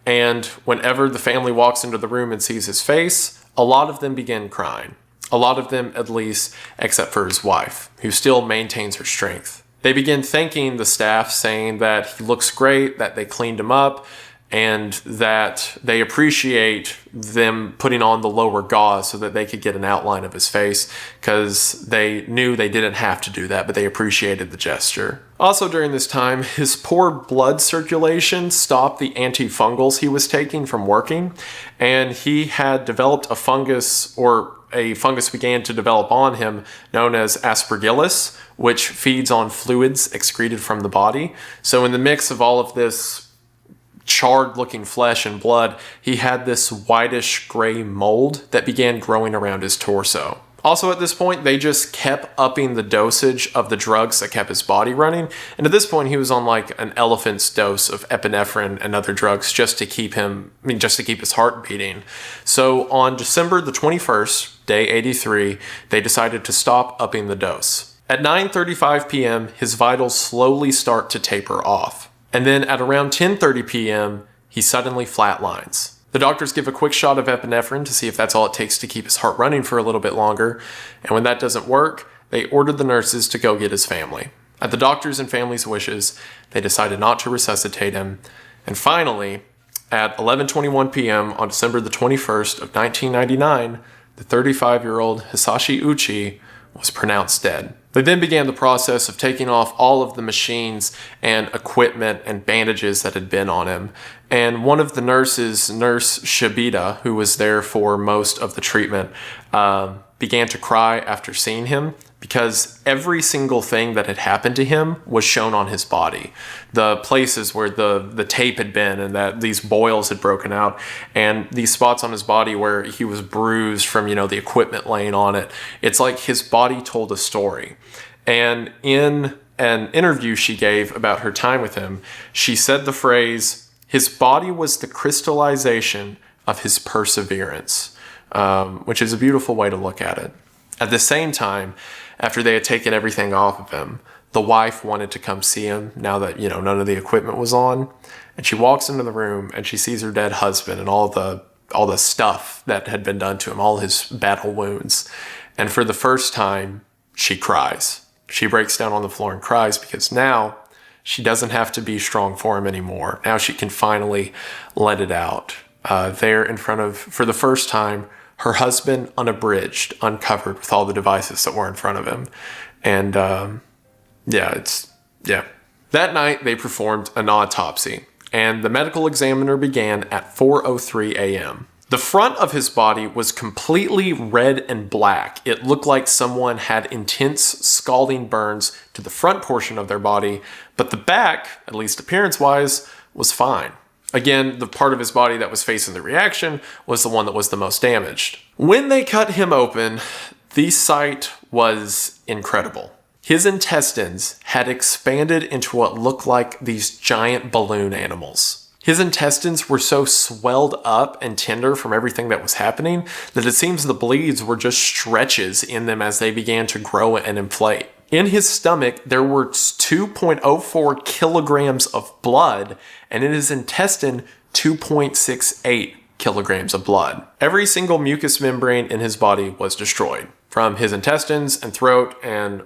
and whenever the family walks into the room and sees his face, a lot of them began crying. A lot of them, at least, except for his wife, who still maintains her strength. They begin thanking the staff, saying that he looks great, that they cleaned him up, and that they appreciate them putting on the lower gauze so that they could get an outline of his face, because they knew they didn't have to do that, but they appreciated the gesture. Also during this time, his poor blood circulation stopped the antifungals he was taking from working, and he had developed a fungus began to develop on him known as aspergillus, which feeds on fluids excreted from the body. So in the mix of all of this charred looking flesh and blood, he had this whitish gray mold that began growing around his torso. Also at this point, they just kept upping the dosage of the drugs that kept his body running. And at this point, he was on like an elephant's dose of epinephrine and other drugs just to keep his heart beating. So on December the 21st, day 83, they decided to stop upping the dose. At 9:35 p.m., his vitals slowly start to taper off. And then at around 10:30 p.m., he suddenly flatlines. The doctors give a quick shot of epinephrine to see if that's all it takes to keep his heart running for a little bit longer. And when that doesn't work, they ordered the nurses to go get his family. At the doctors' and family's wishes, they decided not to resuscitate him. And finally, at 11:21 p.m. on December the 21st of 1999, the 35-year-old Hisashi Uchi was pronounced dead. They then began the process of taking off all of the machines and equipment and bandages that had been on him. And one of the nurses, Nurse Shibita, who was there for most of the treatment, began to cry after seeing him, because every single thing that had happened to him was shown on his body. The places where the tape had been, and that these boils had broken out, and these spots on his body where he was bruised from, the equipment laying on it. It's like his body told a story. And in an interview she gave about her time with him, she said the phrase, "His body was the crystallization of his perseverance," which is a beautiful way to look at it. At the same time, after they had taken everything off of him, the wife wanted to come see him now that, none of the equipment was on. And she walks into the room and she sees her dead husband and all the stuff that had been done to him, all his battle wounds. And for the first time, she cries. She breaks down on the floor and cries, because now she doesn't have to be strong for him anymore. Now she can finally let it out. There in front of, for the first time, her husband unabridged, uncovered with all the devices that were in front of him. And That night they performed an autopsy, and the medical examiner began at 4:03 a.m. The front of his body was completely red and black. It looked like someone had intense scalding burns to the front portion of their body, but the back, at least appearance-wise, was fine. Again, the part of his body that was facing the reaction was the one that was the most damaged. When they cut him open, the sight was incredible. His intestines had expanded into what looked like these giant balloon animals. His intestines were so swelled up and tender from everything that was happening that it seems the bleeds were just stretches in them as they began to grow and inflate. In his stomach, there were 2.04 kilograms of blood, and in his intestine, 2.68 kilograms of blood. Every single mucous membrane in his body was destroyed, from his intestines and throat and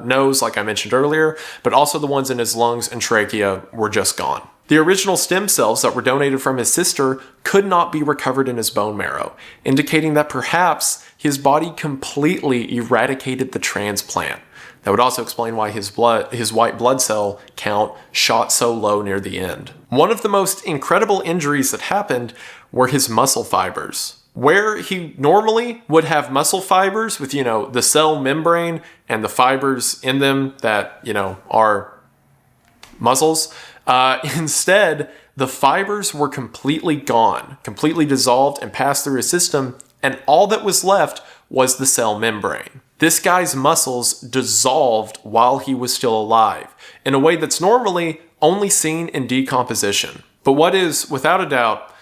nose, like I mentioned earlier, but also the ones in his lungs and trachea were just gone. The original stem cells that were donated from his sister could not be recovered in his bone marrow, indicating that perhaps his body completely eradicated the transplant. That would also explain why his white blood cell count shot so low near the end. One of the most incredible injuries that happened were his muscle fibers. Where he normally would have muscle fibers with, the cell membrane and the fibers in them that, are muscles, instead, the fibers were completely gone, completely dissolved and passed through his system, and all that was left was the cell membrane. This guy's muscles dissolved while he was still alive, in a way that's normally only seen in decomposition. But what is, without a doubt,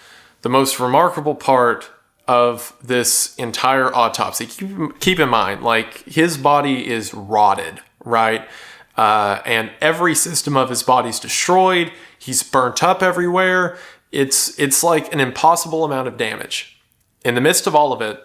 the most remarkable part of this entire autopsy, keep in mind, his body is rotted, right? And every system of his body's destroyed. He's burnt up everywhere. It's like an impossible amount of damage. In the midst of all of it,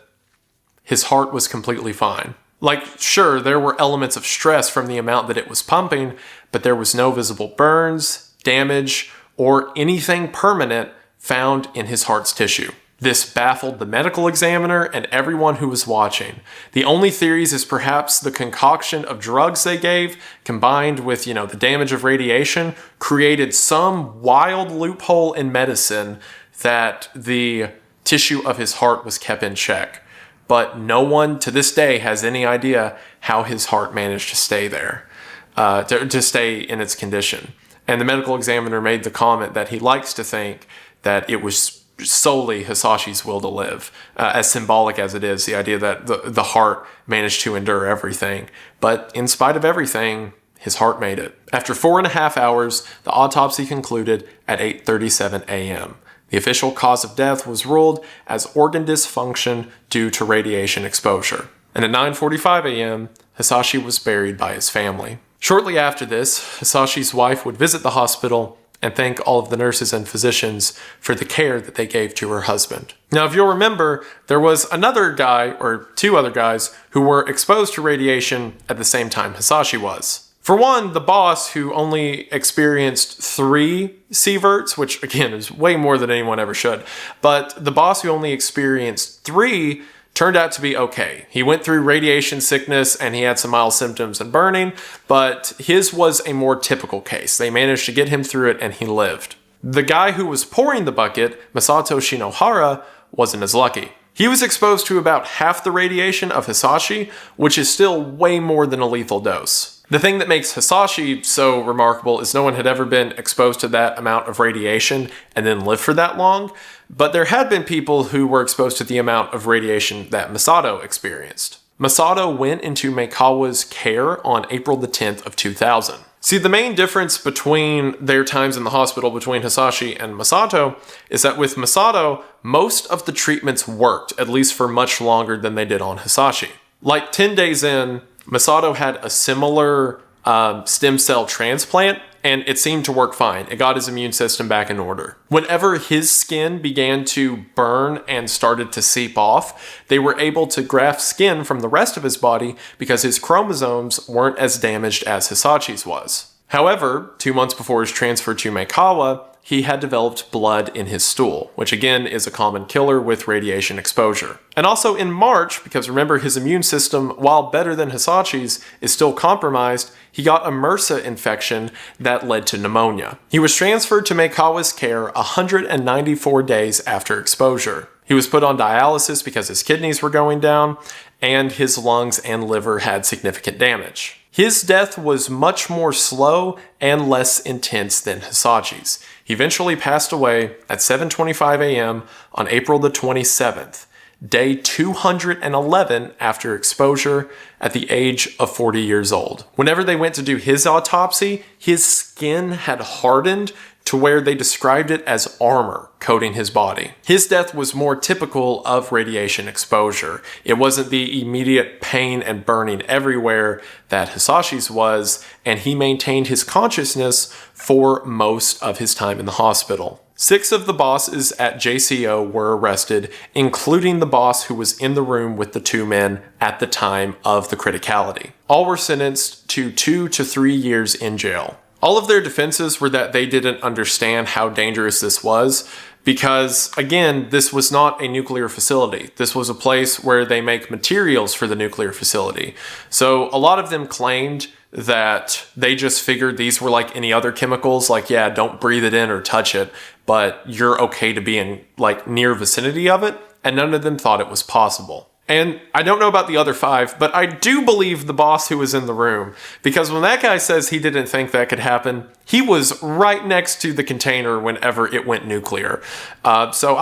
his heart was completely fine. Like, sure, there were elements of stress from the amount that it was pumping, but there was no visible burns, damage, or anything permanent found in his heart's tissue. This baffled the medical examiner and everyone who was watching. The only theories is perhaps the concoction of drugs they gave, combined with, the damage of radiation, created some wild loophole in medicine that the tissue of his heart was kept in check. But no one to this day has any idea how his heart managed to stay there, to stay in its condition. And the medical examiner made the comment that he likes to think that it was solely Hisashi's will to live, as symbolic as it is, the idea that the heart managed to endure everything. But in spite of everything, his heart made it. After 4.5 hours, the autopsy concluded at 8:37 a.m. The official cause of death was ruled as organ dysfunction due to radiation exposure. And at 9:45 a.m., Hisashi was buried by his family. Shortly after this, Hisashi's wife would visit the hospital and thank all of the nurses and physicians for the care that they gave to her husband. Now, if you'll remember, there was another guy, or two other guys, who were exposed to radiation at the same time Hisashi was. For one, the boss, who only experienced 3 sieverts, which again is way more than anyone ever should, but the boss who only experienced 3 turned out to be okay. He went through radiation sickness and he had some mild symptoms and burning, but his was a more typical case. They managed to get him through it and he lived. The guy who was pouring the bucket, Masato Shinohara, wasn't as lucky. He was exposed to about half the radiation of Hisashi, which is still way more than a lethal dose. The thing that makes Hisashi so remarkable is no one had ever been exposed to that amount of radiation and then lived for that long, but there had been people who were exposed to the amount of radiation that Masato experienced. Masato went into Meikawa's care on April the 10th of 2000. See, the main difference between their times in the hospital between Hisashi and Masato is that with Masato, most of the treatments worked, at least for much longer than they did on Hisashi. Like 10 days in, Masato had a similar stem cell transplant, and it seemed to work fine. It got his immune system back in order. Whenever his skin began to burn and started to seep off, they were able to graft skin from the rest of his body because his chromosomes weren't as damaged as Hisashi's was. However, 2 months before his transfer to Meikawa, he had developed blood in his stool, which again is a common killer with radiation exposure. And also in March, because remember his immune system, while better than Hisashi's, is still compromised, he got a MRSA infection that led to pneumonia. He was transferred to Meikawa's care 194 days after exposure. He was put on dialysis because his kidneys were going down, and his lungs and liver had significant damage. His death was much more slow and less intense than Hisashi's. He eventually passed away at 7:25 a.m. on April the 27th, day 211 after exposure, at the age of 40 years old. Whenever they went to do his autopsy, his skin had hardened to where they described it as armor coating his body. His death was more typical of radiation exposure. It wasn't the immediate pain and burning everywhere that Hisashi's was, and he maintained his consciousness for most of his time in the hospital. 6 of the bosses at JCO were arrested, including the boss who was in the room with the 2 men at the time of the criticality. All were sentenced to 2 to 3 years in jail. All of their defenses were that they didn't understand how dangerous this was because, again, this was not a nuclear facility. This was a place where they make materials for the nuclear facility. So a lot of them claimed that they just figured these were like any other chemicals, like, yeah, don't breathe it in or touch it, but you're okay to be in like near vicinity of it, and none of them thought it was possible. And I don't know about the other 5, but I do believe the boss who was in the room, because when that guy says he didn't think that could happen, he was right next to the container whenever it went nuclear. So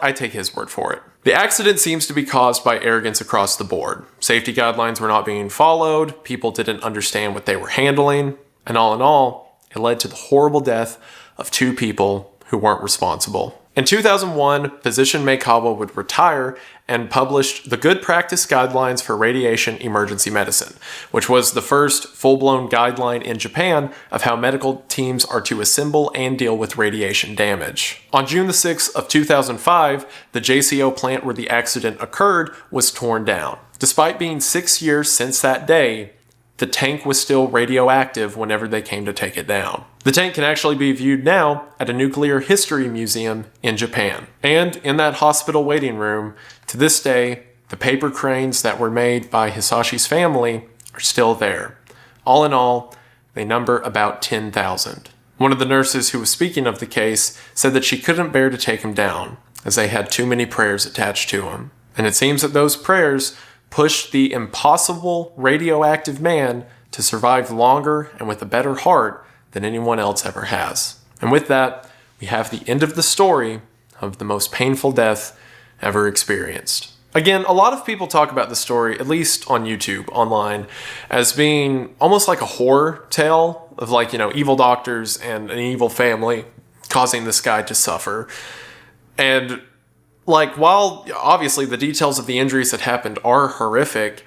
I take his word for it. The accident seems to be caused by arrogance across the board. Safety guidelines were not being followed, people didn't understand what they were handling, and all in all, it led to the horrible death of 2 people who weren't responsible. In 2001, physician Meikawa would retire and published the Good Practice Guidelines for Radiation Emergency Medicine, which was the first full-blown guideline in Japan of how medical teams are to assemble and deal with radiation damage. On June the 6th of 2005, the JCO plant where the accident occurred was torn down. Despite being 6 years since that day, the tank was still radioactive whenever they came to take it down. The tank can actually be viewed now at a nuclear history museum in Japan. And in that hospital waiting room, to this day, the paper cranes that were made by Hisashi's family are still there. All in all, they number about 10,000. One of the nurses who was speaking of the case said that she couldn't bear to take him down, as they had too many prayers attached to him. And it seems that those prayers pushed the impossible radioactive man to survive longer and with a better heart than anyone else ever has. And with that, we have the end of the story of the most painful death ever experienced. Again, a lot of people talk about the story, at least on YouTube, online, as being almost like a horror tale of evil doctors and an evil family causing this guy to suffer. And while obviously the details of the injuries that happened are horrific,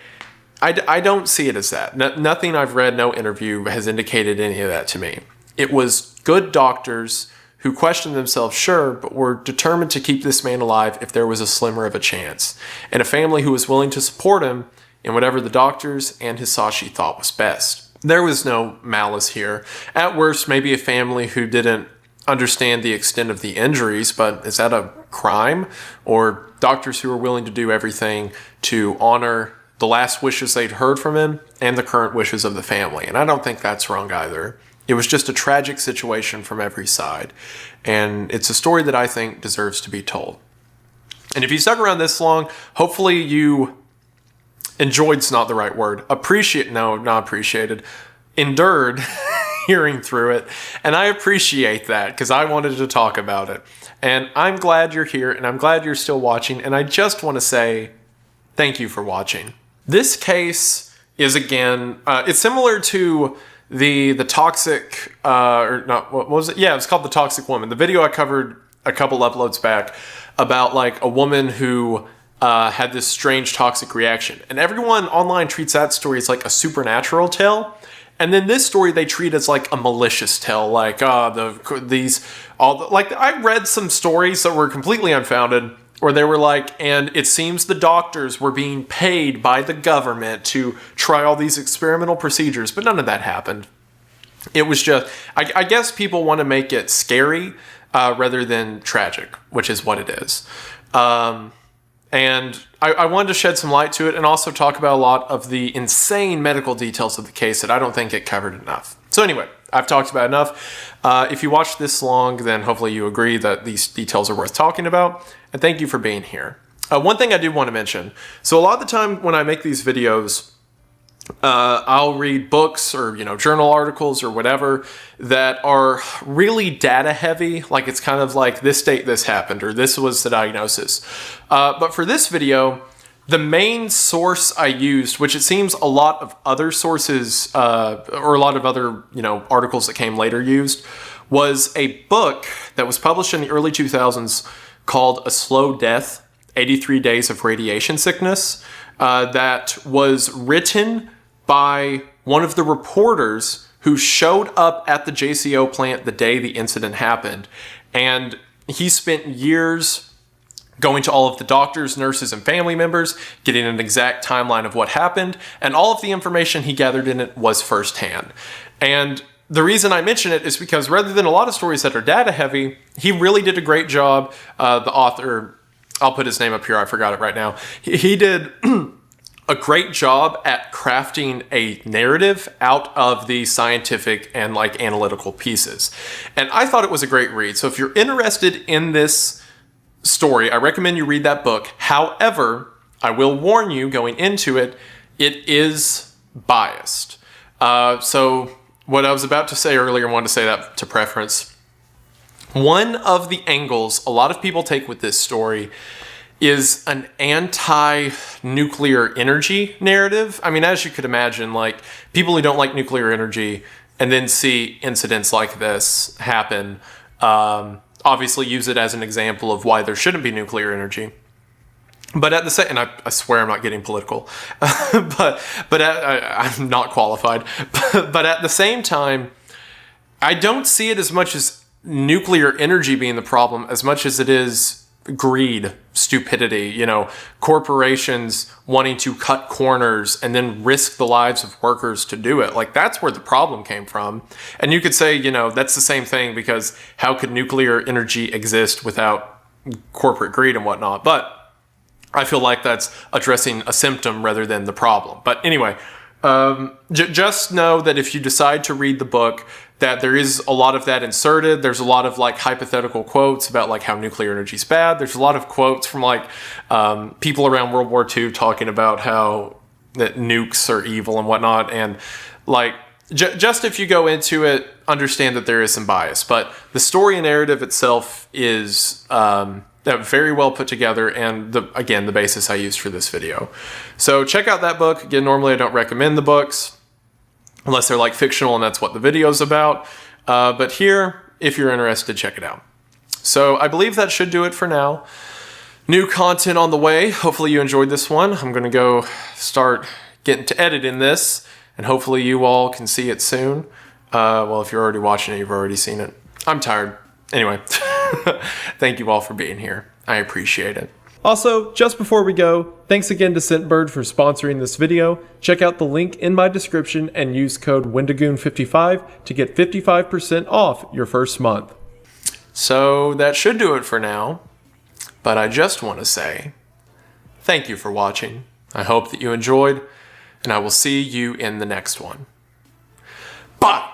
I don't see it as that. Nothing I've read, no interview has indicated any of that to me. It was good doctors who questioned themselves, sure, but were determined to keep this man alive if there was a slimmer of a chance, and a family who was willing to support him in whatever the doctors and Hisashi thought was best. There was no malice here. At worst, maybe a family who didn't understand the extent of the injuries, but is that a crime? Or doctors who are willing to do everything to honor the last wishes they'd heard from him and the current wishes of the family. And I don't think that's wrong either. It was just a tragic situation from every side. And it's a story that I think deserves to be told. And if you stuck around this long, hopefully you enjoyed's not the right word. Endured hearing through it. And I appreciate that because I wanted to talk about it. And I'm glad you're here and I'm glad you're still watching. And I just want to say thank you for watching. This case is, again, it's similar to the toxic, what was it? Yeah, it was called The Toxic Woman. The video I covered a couple uploads back about a woman who had this strange toxic reaction. And everyone online treats that story as a supernatural tale. And then this story they treat as a malicious tale. I read some stories that were completely unfounded where they were and it seems the doctors were being paid by the government to try all these experimental procedures, but none of that happened. It was just, I guess people want to make it scary rather than tragic, which is what it is. And I wanted to shed some light to it and also talk about a lot of the insane medical details of the case that I don't think it covered enough. So anyway, I've talked about enough. If you watched this long, then hopefully you agree that these details are worth talking about. And thank you for being here. One thing I do want to mention. So a lot of the time when I make these videos, I'll read books or, journal articles or whatever that are really data heavy. It's kind of this date this happened or this was the diagnosis. But for this video, the main source I used, which it seems a lot of other sources or a lot of other, articles that came later used, was a book that was published in the early 2000s called A Slow Death, 83 Days of Radiation Sickness, that was written by one of the reporters who showed up at the JCO plant the day the incident happened. And he spent years going to all of the doctors, nurses, and family members, getting an exact timeline of what happened, and all of the information he gathered in it was firsthand. And the reason I mention it is because rather than a lot of stories that are data heavy, he really did a great job. The author, I'll put his name up here, I forgot it right now. He did a great job at crafting a narrative out of the scientific and analytical pieces. And I thought it was a great read. So if you're interested in this story, I recommend you read that book. However, I will warn you going into it, it is biased. So what I was about to say earlier, I wanted to say that to preference. One of the angles a lot of people take with this story is an anti-nuclear energy narrative. I mean, as you could imagine, people who don't like nuclear energy and then see incidents like this happen, obviously use it as an example of why there shouldn't be nuclear energy. But at the same, and I swear I'm not getting political, I'm not qualified. But at the same time, I don't see it as much as nuclear energy being the problem as much as it is greed, stupidity, you know, corporations wanting to cut corners and then risk the lives of workers to do it. Like, that's where the problem came from. And you could say, you know, that's the same thing, because how could nuclear energy exist without corporate greed and whatnot? But I feel like that's addressing a symptom rather than the problem. But anyway, just know that if you decide to read the book, that there is a lot of that inserted. There's a lot of like hypothetical quotes about like how nuclear energy is bad. There's a lot of quotes from like people around World War II talking about how that nukes are evil and whatnot. And like, just if you go into it, understand that there is some bias. But the story and narrative itself is very well put together, and again, the basis I used for this video. So check out that book. Again, normally I don't recommend the books unless they're like fictional and that's what the video's about. But here, if you're interested, check it out. So I believe that should do it for now. New content on the way. Hopefully you enjoyed this one. I'm going to go start getting to editing this, and hopefully you all can see it soon. Well, if you're already watching it, you've already seen it. I'm tired. Anyway, thank you all for being here. I appreciate it. Also, just before we go, thanks again to Scentbird for sponsoring this video. Check out the link in my description and use code Wendigoon55 to get 55% off your first month. So that should do it for now, but I just want to say thank you for watching. I hope that you enjoyed, and I will see you in the next one. Bye!